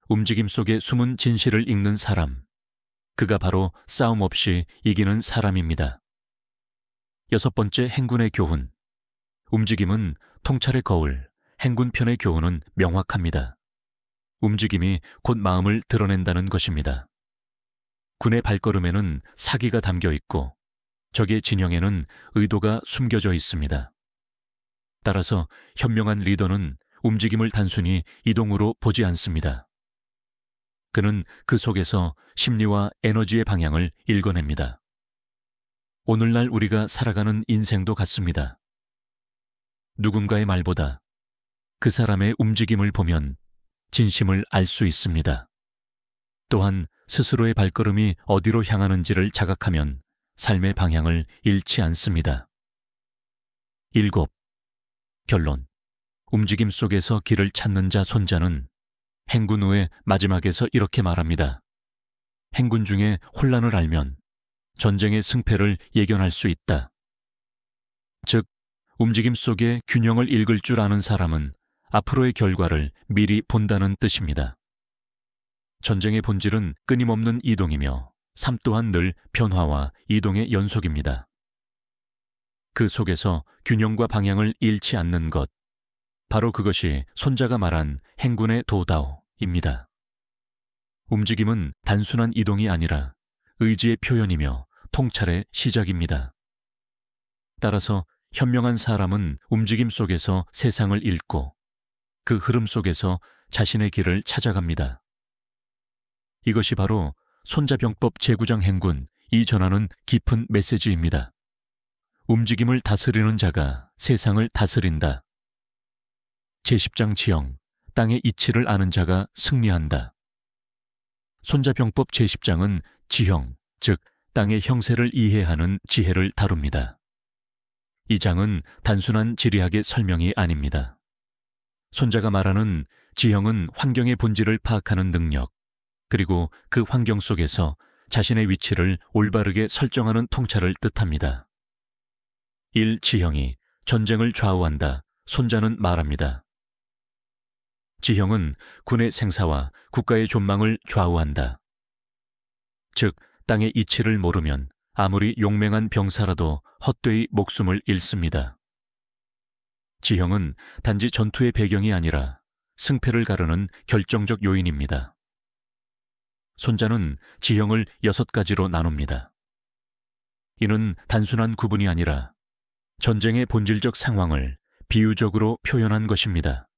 움직임 속에 숨은 진실을 읽는 사람, 그가 바로 싸움 없이 이기는 사람입니다. 여섯 번째, 행군의 교훈. 움직임은 통찰의 거울, 행군편의 교훈은 명확합니다. 움직임이 곧 마음을 드러낸다는 것입니다. 군의 발걸음에는 사기가 담겨 있고 적의 진영에는 의도가 숨겨져 있습니다. 따라서 현명한 리더는 움직임을 단순히 이동으로 보지 않습니다. 그는 그 속에서 심리와 에너지의 방향을 읽어냅니다. 오늘날 우리가 살아가는 인생도 같습니다. 누군가의 말보다 그 사람의 움직임을 보면 진심을 알 수 있습니다. 또한 스스로의 발걸음이 어디로 향하는지를 자각하면 삶의 방향을 잃지 않습니다. 7. 결론. 움직임 속에서 길을 찾는 자 손자는 행군 후의 마지막에서 이렇게 말합니다. 행군 중에 혼란을 알면 전쟁의 승패를 예견할 수 있다. 즉, 움직임 속에 균형을 읽을 줄 아는 사람은 앞으로의 결과를 미리 본다는 뜻입니다. 전쟁의 본질은 끊임없는 이동이며 삶 또한 늘 변화와 이동의 연속입니다. 그 속에서 균형과 방향을 잃지 않는 것, 바로 그것이 손자가 말한 행군의 도다오입니다. 움직임은 단순한 이동이 아니라 의지의 표현이며 통찰의 시작입니다. 따라서 현명한 사람은 움직임 속에서 세상을 읽고 그 흐름 속에서 자신의 길을 찾아갑니다. 이것이 바로 손자병법 제9장 행군 이 전하는 깊은 메시지입니다. 움직임을 다스리는 자가 세상을 다스린다. 제10장 지형, 땅의 이치를 아는 자가 승리한다. 손자병법 제10장은 지형, 즉 땅의 형세를 이해하는 지혜를 다룹니다. 이 장은 단순한 지리학의 설명이 아닙니다. 손자가 말하는 지형은 환경의 본질을 파악하는 능력, 그리고 그 환경 속에서 자신의 위치를 올바르게 설정하는 통찰을 뜻합니다. 1. 지형이 전쟁을 좌우한다. 손자는 말합니다. 지형은 군의 생사와 국가의 존망을 좌우한다. 즉, 땅의 이치를 모르면 아무리 용맹한 병사라도 헛되이 목숨을 잃습니다. 지형은 단지 전투의 배경이 아니라 승패를 가르는 결정적 요인입니다. 손자는 지형을 6가지로 나눕니다. 이는 단순한 구분이 아니라 전쟁의 본질적 상황을 비유적으로 표현한 것입니다.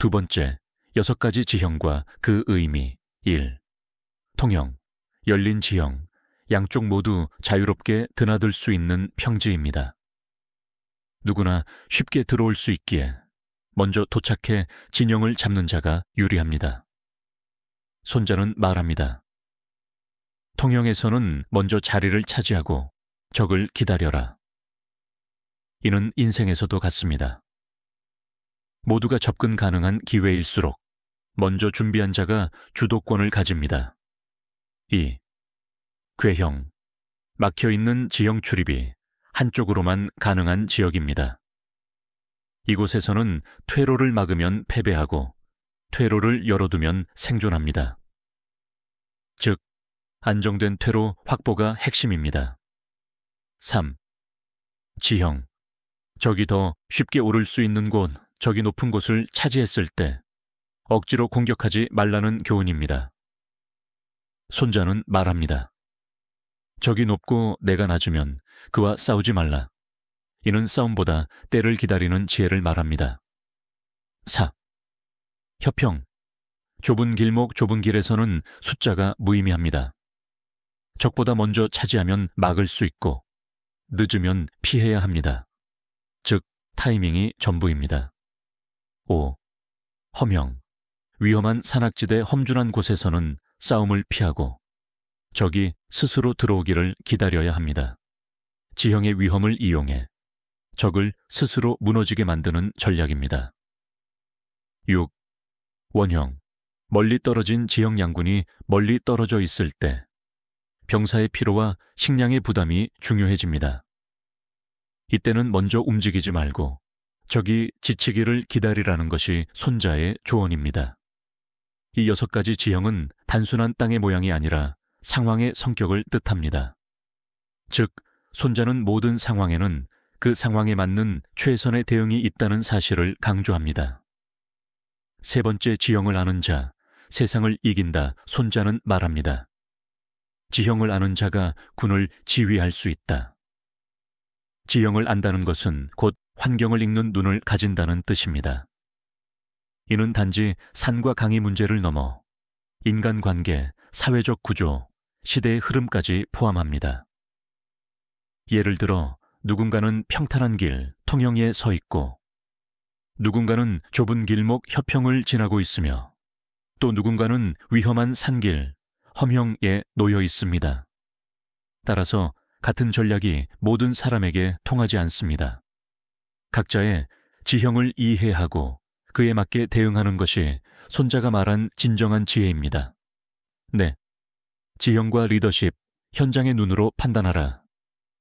두 번째, 6가지 지형과 그 의미. 1. 통영, 열린 지형, 양쪽 모두 자유롭게 드나들 수 있는 평지입니다. 누구나 쉽게 들어올 수 있기에 먼저 도착해 진영을 잡는 자가 유리합니다. 손자는 말합니다. 통영에서는 먼저 자리를 차지하고 적을 기다려라. 이는 인생에서도 같습니다. 모두가 접근 가능한 기회일수록 먼저 준비한 자가 주도권을 가집니다. 2. 궤형, 막혀있는 지형 출입이 한쪽으로만 가능한 지역입니다. 이곳에서는 퇴로를 막으면 패배하고 퇴로를 열어두면 생존합니다. 즉, 안정된 퇴로 확보가 핵심입니다. 3. 지형, 적이 더 쉽게 오를 수 있는 곳, 적이 높은 곳을 차지했을 때 억지로 공격하지 말라는 교훈입니다. 손자는 말합니다. 적이 높고 내가 낮으면 그와 싸우지 말라. 이는 싸움보다 때를 기다리는 지혜를 말합니다. 4. 협형, 좁은 길목 좁은 길에서는 숫자가 무의미합니다. 적보다 먼저 차지하면 막을 수 있고 늦으면 피해야 합니다. 즉, 타이밍이 전부입니다. 5. 허명, 위험한 산악지대 험준한 곳에서는 싸움을 피하고 적이 스스로 들어오기를 기다려야 합니다. 지형의 위험을 이용해 적을 스스로 무너지게 만드는 전략입니다. 6. 원형, 멀리 떨어진 지형 양군이 멀리 떨어져 있을 때 병사의 피로와 식량의 부담이 중요해집니다. 이때는 먼저 움직이지 말고 적이 지치기를 기다리라는 것이 손자의 조언입니다. 이 6가지 지형은 단순한 땅의 모양이 아니라 상황의 성격을 뜻합니다. 즉, 손자는 모든 상황에는 그 상황에 맞는 최선의 대응이 있다는 사실을 강조합니다. 세 번째 지형을 아는 자, 세상을 이긴다. 손자는 말합니다. 지형을 아는 자가 군을 지휘할 수 있다. 지형을 안다는 것은 곧 환경을 읽는 눈을 가진다는 뜻입니다. 이는 단지 산과 강의 문제를 넘어 인간관계, 사회적 구조, 시대의 흐름까지 포함합니다. 예를 들어 누군가는 평탄한 길, 통영에 서 있고 누군가는 좁은 길목 협평을 지나고 있으며 또 누군가는 위험한 산길, 험형에 놓여 있습니다. 따라서 같은 전략이 모든 사람에게 통하지 않습니다. 각자의 지형을 이해하고 그에 맞게 대응하는 것이 손자가 말한 진정한 지혜입니다. 네, 지형과 리더십, 현장의 눈으로 판단하라.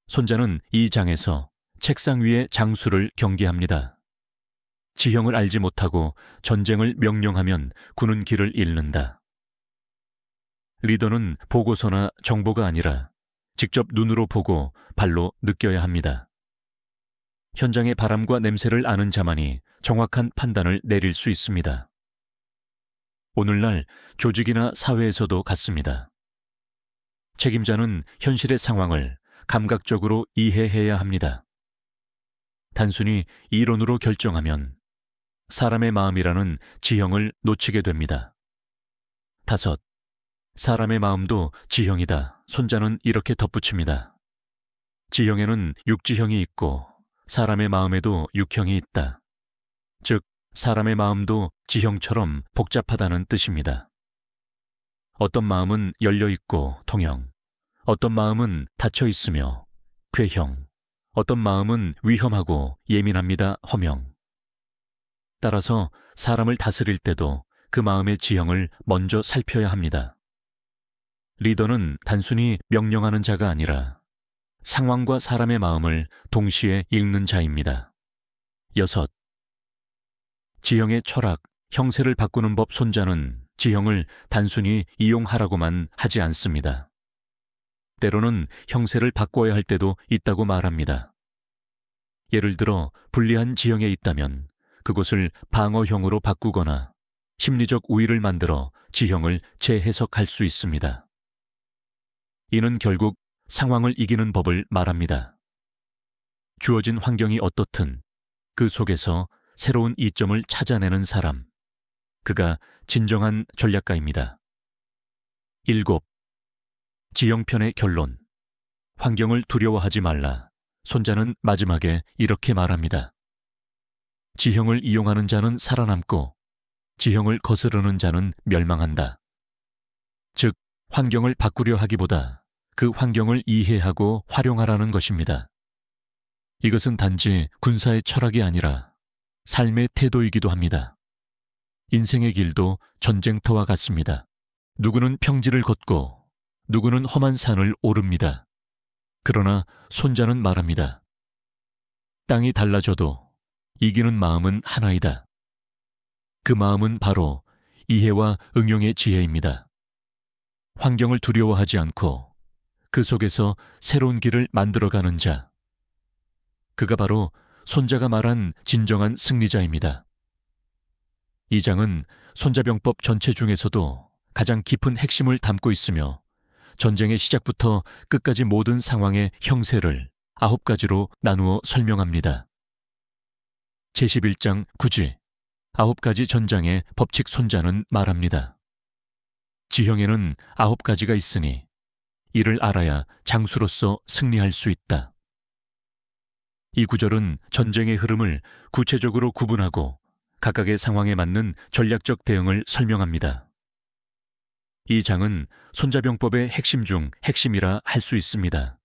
손자는 이 장에서 책상 위의 장수를 경계합니다. 지형을 알지 못하고 전쟁을 명령하면 구는 길을 잃는다. 리더는 보고서나 정보가 아니라 직접 눈으로 보고 발로 느껴야 합니다. 현장의 바람과 냄새를 아는 자만이 정확한 판단을 내릴 수 있습니다. 오늘날 조직이나 사회에서도 같습니다. 책임자는 현실의 상황을 감각적으로 이해해야 합니다. 단순히 이론으로 결정하면 사람의 마음이라는 지형을 놓치게 됩니다. 5. 사람의 마음도 지형이다. 손자는 이렇게 덧붙입니다. 지형에는 육지형이 있고 사람의 마음에도 육형이 있다. 즉, 사람의 마음도 지형처럼 복잡하다는 뜻입니다. 어떤 마음은 열려 있고 통형, 어떤 마음은 닫혀 있으며 궤형, 어떤 마음은 위험하고 예민합니다. 험형. 따라서 사람을 다스릴 때도 그 마음의 지형을 먼저 살펴야 합니다. 리더는 단순히 명령하는 자가 아니라 상황과 사람의 마음을 동시에 읽는 자입니다. 6. 지형의 철학, 형세를 바꾸는 법. 손자는 지형을 단순히 이용하라고만 하지 않습니다. 때로는 형세를 바꿔야 할 때도 있다고 말합니다. 예를 들어 불리한 지형에 있다면 그곳을 방어형으로 바꾸거나 심리적 우위를 만들어 지형을 재해석할 수 있습니다. 이는 결국 상황을 이기는 법을 말합니다. 주어진 환경이 어떻든 그 속에서 새로운 이점을 찾아내는 사람, 그가 진정한 전략가입니다. 7. 지형편의 결론. 환경을 두려워하지 말라. 손자는 마지막에 이렇게 말합니다. 지형을 이용하는 자는 살아남고 지형을 거스르는 자는 멸망한다. 즉, 환경을 바꾸려 하기보다 그 환경을 이해하고 활용하라는 것입니다. 이것은 단지 군사의 철학이 아니라 삶의 태도이기도 합니다. 인생의 길도 전쟁터와 같습니다. 누구는 평지를 걷고 누구는 험한 산을 오릅니다. 그러나 손자는 말합니다. 땅이 달라져도 이기는 마음은 하나이다. 그 마음은 바로 이해와 응용의 지혜입니다. 환경을 두려워하지 않고 그 속에서 새로운 길을 만들어가는 자. 그가 바로 손자가 말한 진정한 승리자입니다. 이 장은 손자병법 전체 중에서도 가장 깊은 핵심을 담고 있으며 전쟁의 시작부터 끝까지 모든 상황의 형세를 9가지로 나누어 설명합니다. 제11장 9지 9가지 전장의 법칙. 손자는 말합니다. 지형에는 9가지가 있으니 이를 알아야 장수로서 승리할 수 있다. 이 구절은 전쟁의 흐름을 구체적으로 구분하고 각각의 상황에 맞는 전략적 대응을 설명합니다. 이 장은 손자병법의 핵심 중 핵심이라 할 수 있습니다.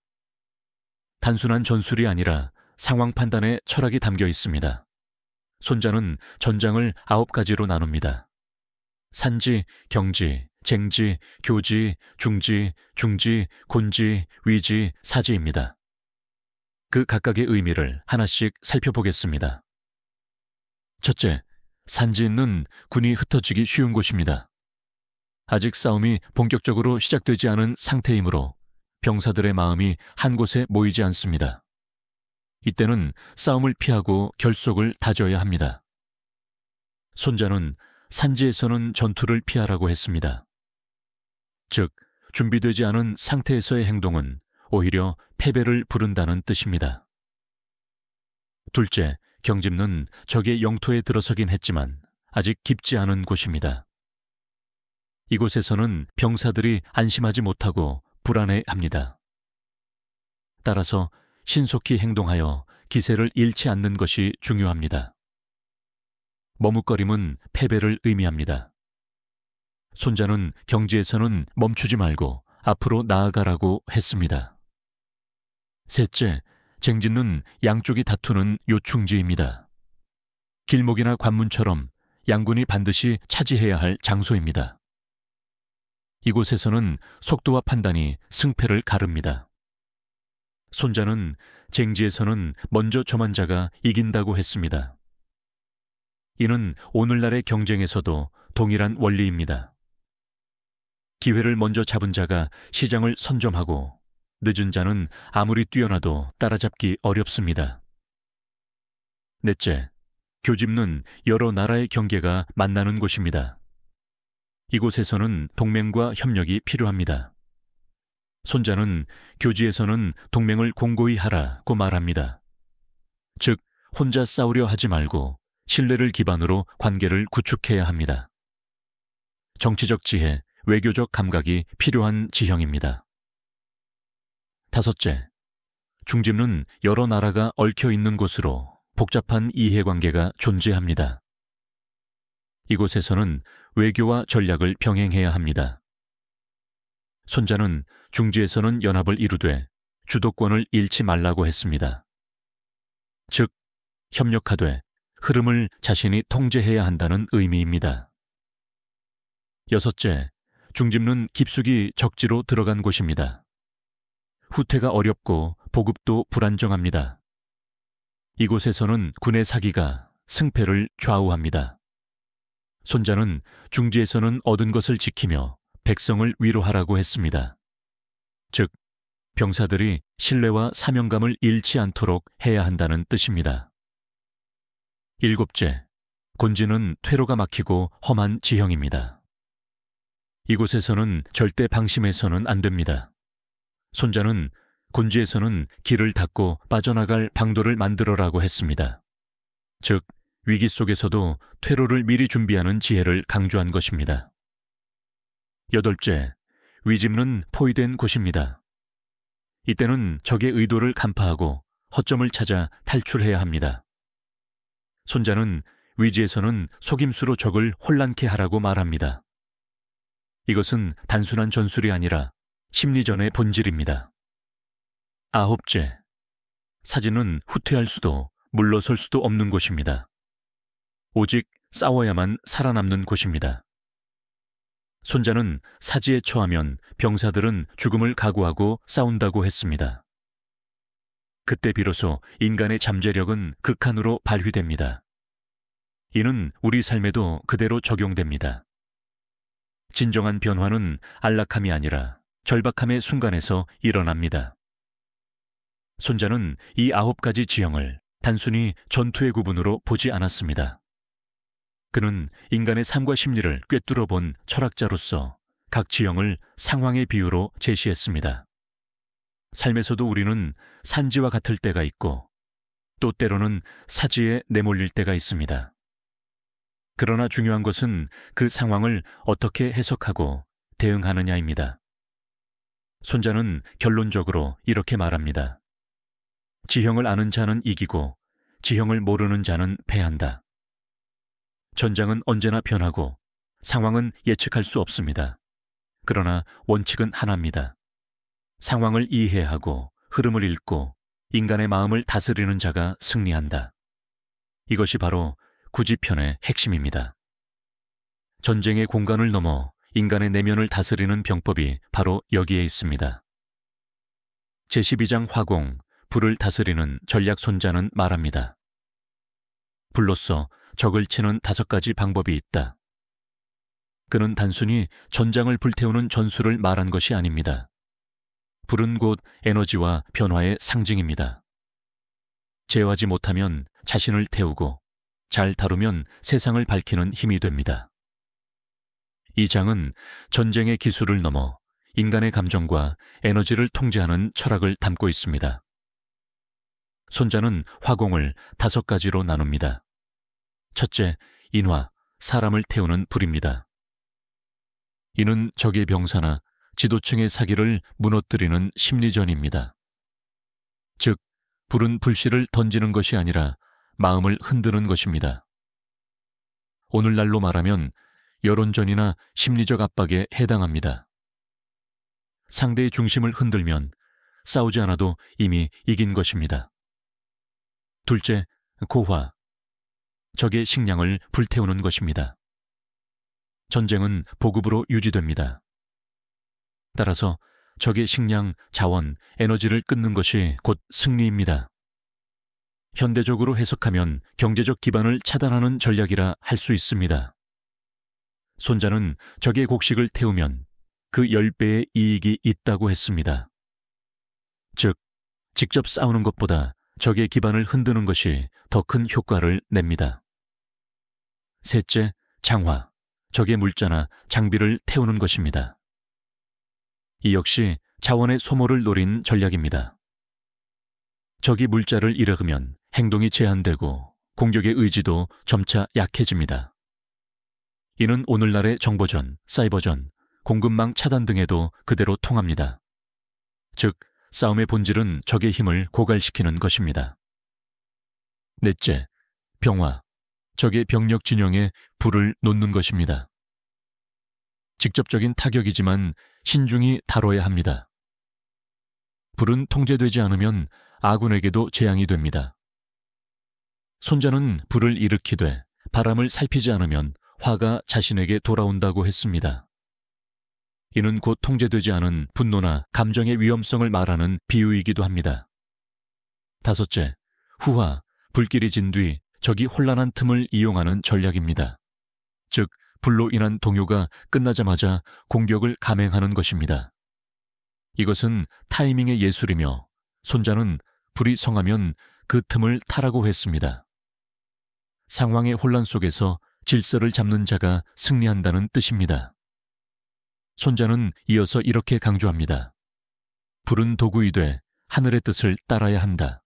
단순한 전술이 아니라 상황 판단의 철학이 담겨 있습니다. 손자는 전장을 9가지로 나눕니다. 산지, 경지, 쟁지, 교지, 중지, 중지, 곤지, 위지, 사지입니다. 그 각각의 의미를 하나씩 살펴보겠습니다. 첫째, 산지는 군이 흩어지기 쉬운 곳입니다. 아직 싸움이 본격적으로 시작되지 않은 상태이므로 병사들의 마음이 한 곳에 모이지 않습니다. 이때는 싸움을 피하고 결속을 다져야 합니다. 손자는 산지에서는 전투를 피하라고 했습니다. 즉, 준비되지 않은 상태에서의 행동은 오히려 패배를 부른다는 뜻입니다. 둘째, 경집는 적의 영토에 들어서긴 했지만 아직 깊지 않은 곳입니다. 이곳에서는 병사들이 안심하지 못하고 불안해합니다. 따라서 신속히 행동하여 기세를 잃지 않는 것이 중요합니다. 머뭇거림은 패배를 의미합니다. 손자는 경지에서는 멈추지 말고 앞으로 나아가라고 했습니다. 셋째, 쟁진은 양쪽이 다투는 요충지입니다. 길목이나 관문처럼 양군이 반드시 차지해야 할 장소입니다. 이곳에서는 속도와 판단이 승패를 가릅니다. 손자는 쟁지에서는 먼저 점한 자가 이긴다고 했습니다. 이는 오늘날의 경쟁에서도 동일한 원리입니다. 기회를 먼저 잡은 자가 시장을 선점하고 늦은 자는 아무리 뛰어나도 따라잡기 어렵습니다. 넷째, 교집는 여러 나라의 경계가 만나는 곳입니다. 이곳에서는 동맹과 협력이 필요합니다. 손자는 교지에서는 동맹을 공고히 하라고 말합니다. 즉, 혼자 싸우려 하지 말고 신뢰를 기반으로 관계를 구축해야 합니다. 정치적 지혜, 외교적 감각이 필요한 지형입니다. 다섯째, 중집은 여러 나라가 얽혀 있는 곳으로 복잡한 이해관계가 존재합니다. 이곳에서는 외교와 전략을 병행해야 합니다. 손자는 중지에서는 연합을 이루되 주도권을 잃지 말라고 했습니다. 즉, 협력하되 흐름을 자신이 통제해야 한다는 의미입니다. 여섯째, 중집은 깊숙이 적지로 들어간 곳입니다. 후퇴가 어렵고 보급도 불안정합니다. 이곳에서는 군의 사기가 승패를 좌우합니다. 손자는 중지에서는 얻은 것을 지키며 백성을 위로하라고 했습니다. 즉, 병사들이 신뢰와 사명감을 잃지 않도록 해야 한다는 뜻입니다. 일곱째, 곤지는 퇴로가 막히고 험한 지형입니다. 이곳에서는 절대 방심해서는 안 됩니다. 손자는 곤지에서는 길을 닫고 빠져나갈 방도를 만들어라고 했습니다. 즉, 위기 속에서도 퇴로를 미리 준비하는 지혜를 강조한 것입니다. 여덟째, 위집는 포위된 곳입니다. 이때는 적의 의도를 간파하고 허점을 찾아 탈출해야 합니다. 손자는 위지에서는 속임수로 적을 혼란케 하라고 말합니다. 이것은 단순한 전술이 아니라 심리전의 본질입니다. 아홉째, 사진은 후퇴할 수도 물러설 수도 없는 곳입니다. 오직 싸워야만 살아남는 곳입니다. 손자는 사지에 처하면 병사들은 죽음을 각오하고 싸운다고 했습니다. 그때 비로소 인간의 잠재력은 극한으로 발휘됩니다. 이는 우리 삶에도 그대로 적용됩니다. 진정한 변화는 안락함이 아니라 절박함의 순간에서 일어납니다. 손자는 이 9가지 지형을 단순히 전투의 구분으로 보지 않았습니다. 그는 인간의 삶과 심리를 꿰뚫어 본 철학자로서 각 지형을 상황의 비유로 제시했습니다. 삶에서도 우리는 산지와 같을 때가 있고 또 때로는 사지에 내몰릴 때가 있습니다. 그러나 중요한 것은 그 상황을 어떻게 해석하고 대응하느냐입니다. 손자는 결론적으로 이렇게 말합니다. 지형을 아는 자는 이기고 지형을 모르는 자는 패한다. 전장은 언제나 변하고 상황은 예측할 수 없습니다. 그러나 원칙은 하나입니다. 상황을 이해하고 흐름을 읽고 인간의 마음을 다스리는 자가 승리한다. 이것이 바로 구지편의 핵심입니다. 전쟁의 공간을 넘어 인간의 내면을 다스리는 병법이 바로 여기에 있습니다. 제12장 화공, 불을 다스리는 전략 손자는 말합니다. 불로써 적을 치는 5가지 방법이 있다. 그는 단순히 전장을 불태우는 전술을 말한 것이 아닙니다. 불은 곧 에너지와 변화의 상징입니다. 제어하지 못하면 자신을 태우고 잘 다루면 세상을 밝히는 힘이 됩니다. 이 장은 전쟁의 기술을 넘어 인간의 감정과 에너지를 통제하는 철학을 담고 있습니다. 손자는 화공을 5가지로 나눕니다. 첫째, 인화, 사람을 태우는 불입니다. 이는 적의 병사나 지도층의 사기를 무너뜨리는 심리전입니다. 즉, 불은 불씨를 던지는 것이 아니라 마음을 흔드는 것입니다. 오늘날로 말하면 여론전이나 심리적 압박에 해당합니다. 상대의 중심을 흔들면 싸우지 않아도 이미 이긴 것입니다. 둘째, 고화. 적의 식량을 불태우는 것입니다. 전쟁은 보급으로 유지됩니다. 따라서 적의 식량, 자원, 에너지를 끊는 것이 곧 승리입니다. 현대적으로 해석하면 경제적 기반을 차단하는 전략이라 할 수 있습니다. 손자는 적의 곡식을 태우면 그 10배의 이익이 있다고 했습니다. 즉, 직접 싸우는 것보다 적의 기반을 흔드는 것이 더 큰 효과를 냅니다. 셋째, 장화. 적의 물자나 장비를 태우는 것입니다. 이 역시 자원의 소모를 노린 전략입니다. 적이 물자를 잃어가면 행동이 제한되고 공격의 의지도 점차 약해집니다. 이는 오늘날의 정보전, 사이버전, 공급망 차단 등에도 그대로 통합니다. 즉, 싸움의 본질은 적의 힘을 고갈시키는 것입니다. 넷째, 병화. 적의 병력 진영에 불을 놓는 것입니다. 직접적인 타격이지만 신중히 다뤄야 합니다. 불은 통제되지 않으면 아군에게도 재앙이 됩니다. 손자는 불을 일으키되 바람을 살피지 않으면 화가 자신에게 돌아온다고 했습니다. 이는 곧 통제되지 않은 분노나 감정의 위험성을 말하는 비유이기도 합니다. 다섯째, 후화. 불길이 진 뒤 적이 혼란한 틈을 이용하는 전략입니다. 즉, 불로 인한 동요가 끝나자마자 공격을 감행하는 것입니다. 이것은 타이밍의 예술이며 손자는 불이 성하면 그 틈을 타라고 했습니다. 상황의 혼란 속에서 질서를 잡는 자가 승리한다는 뜻입니다. 손자는 이어서 이렇게 강조합니다. 불은 도구이되 하늘의 뜻을 따라야 한다.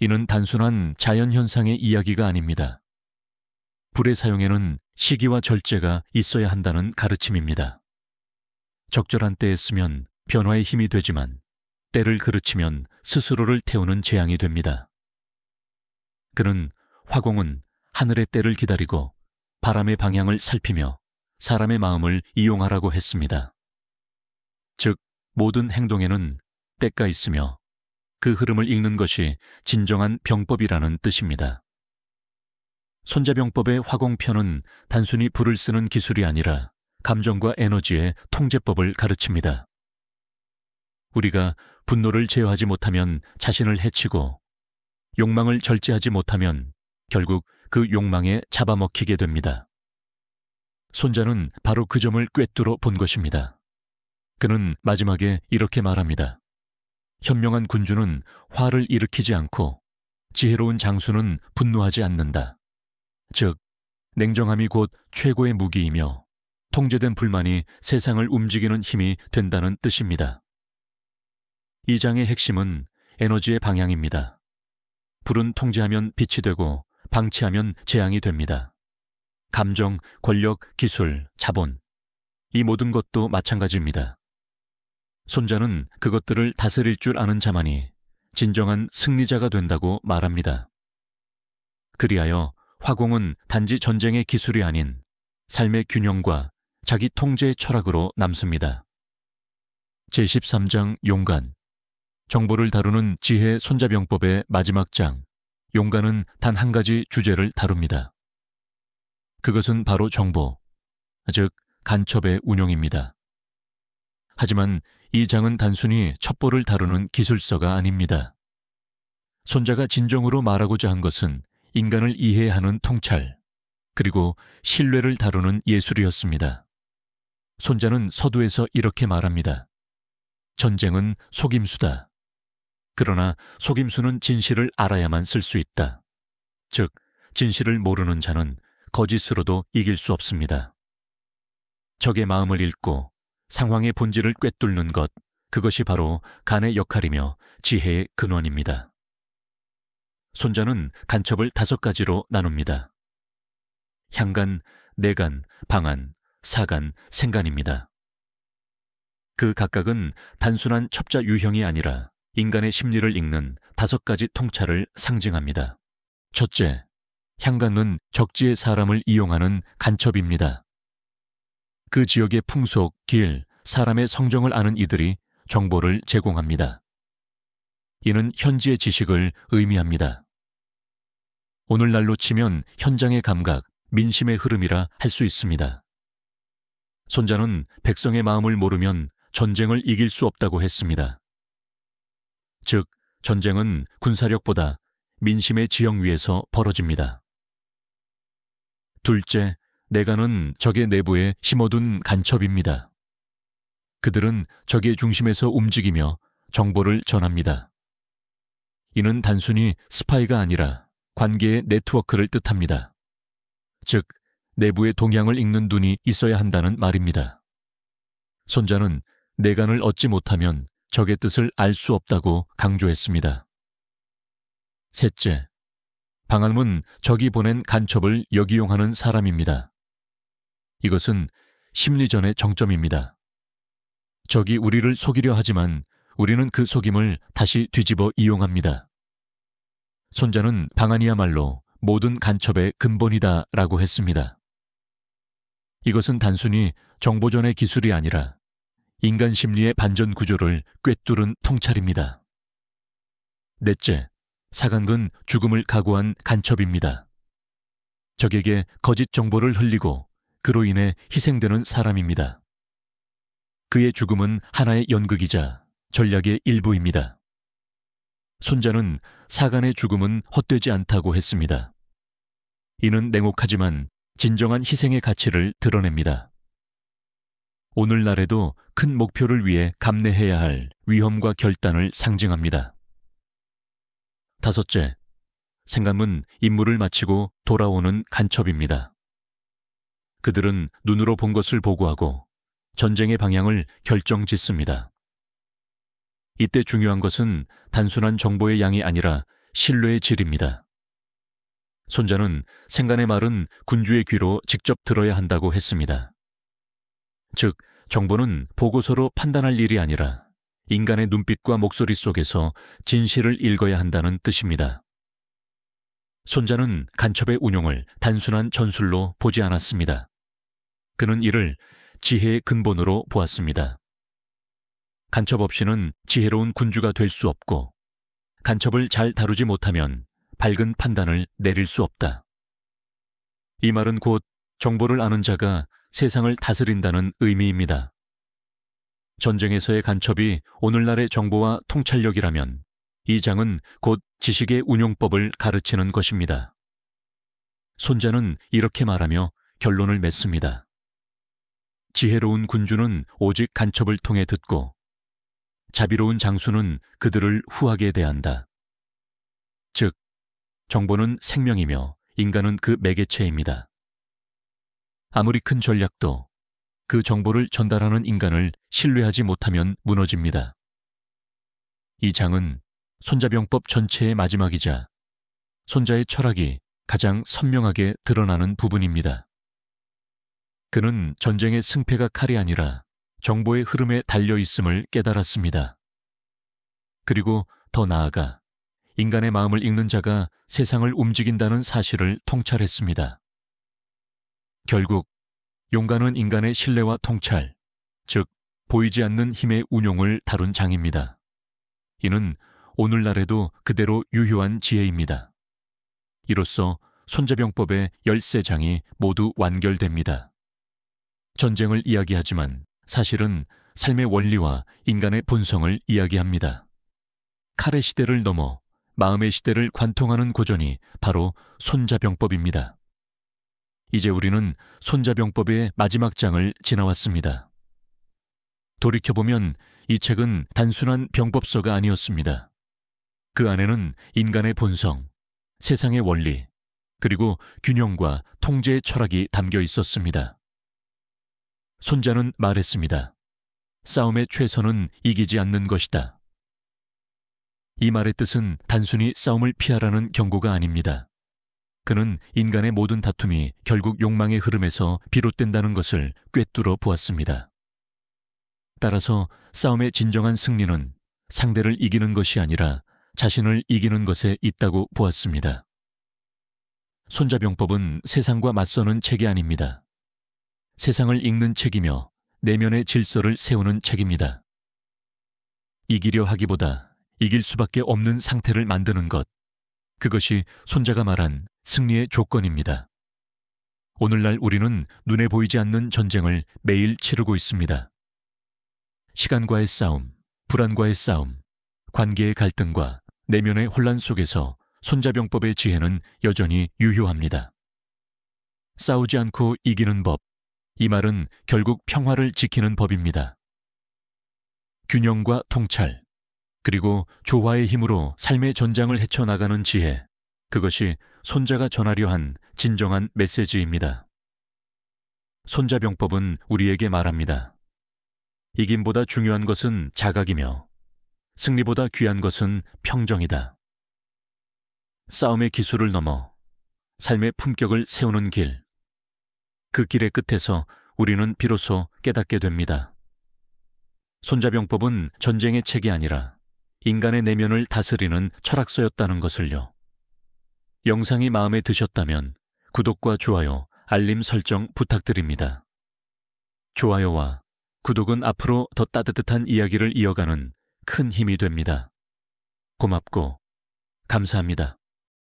이는 단순한 자연현상의 이야기가 아닙니다. 불의 사용에는 시기와 절제가 있어야 한다는 가르침입니다. 적절한 때에 쓰면 변화의 힘이 되지만 때를 그르치면 스스로를 태우는 재앙이 됩니다. 그는 화공은 하늘의 때를 기다리고 바람의 방향을 살피며 사람의 마음을 이용하라고 했습니다. 즉, 모든 행동에는 때가 있으며 그 흐름을 읽는 것이 진정한 병법이라는 뜻입니다. 손자병법의 화공편은 단순히 불을 쓰는 기술이 아니라 감정과 에너지의 통제법을 가르칩니다. 우리가 분노를 제어하지 못하면 자신을 해치고 욕망을 절제하지 못하면 결국 그 욕망에 잡아먹히게 됩니다. 손자는 바로 그 점을 꿰뚫어 본 것입니다. 그는 마지막에 이렇게 말합니다. 현명한 군주는 화를 일으키지 않고 지혜로운 장수는 분노하지 않는다. 즉, 냉정함이 곧 최고의 무기이며 통제된 불만이 세상을 움직이는 힘이 된다는 뜻입니다. 이 장의 핵심은 에너지의 방향입니다. 불은 통제하면 빛이 되고 방치하면 재앙이 됩니다. 감정, 권력, 기술, 자본, 이 모든 것도 마찬가지입니다. 손자는 그것들을 다스릴 줄 아는 자만이 진정한 승리자가 된다고 말합니다. 그리하여 화공은 단지 전쟁의 기술이 아닌 삶의 균형과 자기 통제의 철학으로 남습니다. 제13장 용간. 정보를 다루는 지혜 손자병법의 마지막 장, 용간은 단 한 가지 주제를 다룹니다. 그것은 바로 정보, 즉 간첩의 운용입니다. 하지만 이 장은 단순히 첩보를 다루는 기술서가 아닙니다. 손자가 진정으로 말하고자 한 것은 인간을 이해하는 통찰, 그리고 신뢰를 다루는 예술이었습니다. 손자는 서두에서 이렇게 말합니다. 전쟁은 속임수다. 그러나 속임수는 진실을 알아야만 쓸 수 있다. 즉, 진실을 모르는 자는 거짓으로도 이길 수 없습니다. 적의 마음을 읽고 상황의 본질을 꿰뚫는 것, 그것이 바로 간의 역할이며 지혜의 근원입니다. 손자는 간첩을 5가지로 나눕니다. 향간, 내간, 방한, 사간, 생간입니다. 그 각각은 단순한 첩자 유형이 아니라 인간의 심리를 읽는 5가지 통찰을 상징합니다. 첫째, 향간은 적지의 사람을 이용하는 간첩입니다. 그 지역의 풍속, 길, 사람의 성정을 아는 이들이 정보를 제공합니다. 이는 현지의 지식을 의미합니다. 오늘날로 치면 현장의 감각, 민심의 흐름이라 할 수 있습니다. 손자는 백성의 마음을 모르면 전쟁을 이길 수 없다고 했습니다. 즉, 전쟁은 군사력보다 민심의 지형 위에서 벌어집니다. 둘째, 내간은 적의 내부에 심어둔 간첩입니다. 그들은 적의 중심에서 움직이며 정보를 전합니다. 이는 단순히 스파이가 아니라 관계의 네트워크를 뜻합니다. 즉, 내부의 동향을 읽는 눈이 있어야 한다는 말입니다. 손자는 내간을 얻지 못하면 적의 뜻을 알 수 없다고 강조했습니다. 셋째, 방함은 적이 보낸 간첩을 역이용하는 사람입니다. 이것은 심리전의 정점입니다. 적이 우리를 속이려 하지만 우리는 그 속임을 다시 뒤집어 이용합니다. 손자는 방한이야말로 모든 간첩의 근본이다라고 했습니다. 이것은 단순히 정보전의 기술이 아니라 인간 심리의 반전 구조를 꿰뚫은 통찰입니다. 넷째, 사간은 죽음을 각오한 간첩입니다. 적에게 거짓 정보를 흘리고 그로 인해 희생되는 사람입니다. 그의 죽음은 하나의 연극이자 전략의 일부입니다. 손자는 사간의 죽음은 헛되지 않다고 했습니다. 이는 냉혹하지만 진정한 희생의 가치를 드러냅니다. 오늘날에도 큰 목표를 위해 감내해야 할 위험과 결단을 상징합니다. 다섯째, 생감은 임무를 마치고 돌아오는 간첩입니다. 그들은 눈으로 본 것을 보고하고 전쟁의 방향을 결정짓습니다. 이때 중요한 것은 단순한 정보의 양이 아니라 신뢰의 질입니다. 손자는 생간의 말은 군주의 귀로 직접 들어야 한다고 했습니다. 즉, 정보는 보고서로 판단할 일이 아니라 인간의 눈빛과 목소리 속에서 진실을 읽어야 한다는 뜻입니다. 손자는 간첩의 운용을 단순한 전술로 보지 않았습니다. 그는 이를 지혜의 근본으로 보았습니다. 간첩 없이는 지혜로운 군주가 될 수 없고, 간첩을 잘 다루지 못하면 밝은 판단을 내릴 수 없다. 이 말은 곧 정보를 아는 자가 세상을 다스린다는 의미입니다. 전쟁에서의 간첩이 오늘날의 정보와 통찰력이라면 이 장은 곧 지식의 운용법을 가르치는 것입니다. 손자는 이렇게 말하며 결론을 맺습니다. 지혜로운 군주는 오직 간첩을 통해 듣고 자비로운 장수는 그들을 후하게 대한다. 즉, 정보는 생명이며 인간은 그 매개체입니다. 아무리 큰 전략도 그 정보를 전달하는 인간을 신뢰하지 못하면 무너집니다. 이 장은 손자병법 전체의 마지막이자 손자의 철학이 가장 선명하게 드러나는 부분입니다. 그는 전쟁의 승패가 칼이 아니라 정보의 흐름에 달려 있음을 깨달았습니다. 그리고 더 나아가 인간의 마음을 읽는 자가 세상을 움직인다는 사실을 통찰했습니다. 결국 용가는 인간의 신뢰와 통찰, 즉 보이지 않는 힘의 운용을 다룬 장입니다. 이는 오늘날에도 그대로 유효한 지혜입니다. 이로써 손자병법의 13장이 모두 완결됩니다. 전쟁을 이야기하지만 사실은 삶의 원리와 인간의 본성을 이야기합니다. 칼의 시대를 넘어 마음의 시대를 관통하는 고전이 바로 손자병법입니다. 이제 우리는 손자병법의 마지막 장을 지나왔습니다. 돌이켜보면 이 책은 단순한 병법서가 아니었습니다. 그 안에는 인간의 본성, 세상의 원리, 그리고 균형과 통제의 철학이 담겨 있었습니다. 손자는 말했습니다. 싸움의 최선은 이기지 않는 것이다. 이 말의 뜻은 단순히 싸움을 피하라는 경고가 아닙니다. 그는 인간의 모든 다툼이 결국 욕망의 흐름에서 비롯된다는 것을 꿰뚫어 보았습니다. 따라서 싸움의 진정한 승리는 상대를 이기는 것이 아니라 자신을 이기는 것에 있다고 보았습니다. 손자병법은 세상과 맞서는 책이 아닙니다. 세상을 읽는 책이며 내면의 질서를 세우는 책입니다. 이기려 하기보다 이길 수밖에 없는 상태를 만드는 것, 그것이 손자가 말한 승리의 조건입니다. 오늘날 우리는 눈에 보이지 않는 전쟁을 매일 치르고 있습니다. 시간과의 싸움, 불안과의 싸움, 관계의 갈등과 내면의 혼란 속에서 손자병법의 지혜는 여전히 유효합니다. 싸우지 않고 이기는 법, 이 말은 결국 평화를 지키는 법입니다. 균형과 통찰, 그리고 조화의 힘으로 삶의 전장을 헤쳐나가는 지혜, 그것이 손자가 전하려 한 진정한 메시지입니다. 손자병법은 우리에게 말합니다. 이김보다 중요한 것은 자각이며 승리보다 귀한 것은 평정이다. 싸움의 기술을 넘어 삶의 품격을 세우는 길, 그 길의 끝에서 우리는 비로소 깨닫게 됩니다. 손자병법은 전쟁의 책이 아니라 인간의 내면을 다스리는 철학서였다는 것을요. 영상이 마음에 드셨다면 구독과 좋아요, 알림 설정 부탁드립니다. 좋아요와 구독은 앞으로 더 따뜻한 이야기를 이어가는 큰 힘이 됩니다. 고맙고 감사합니다.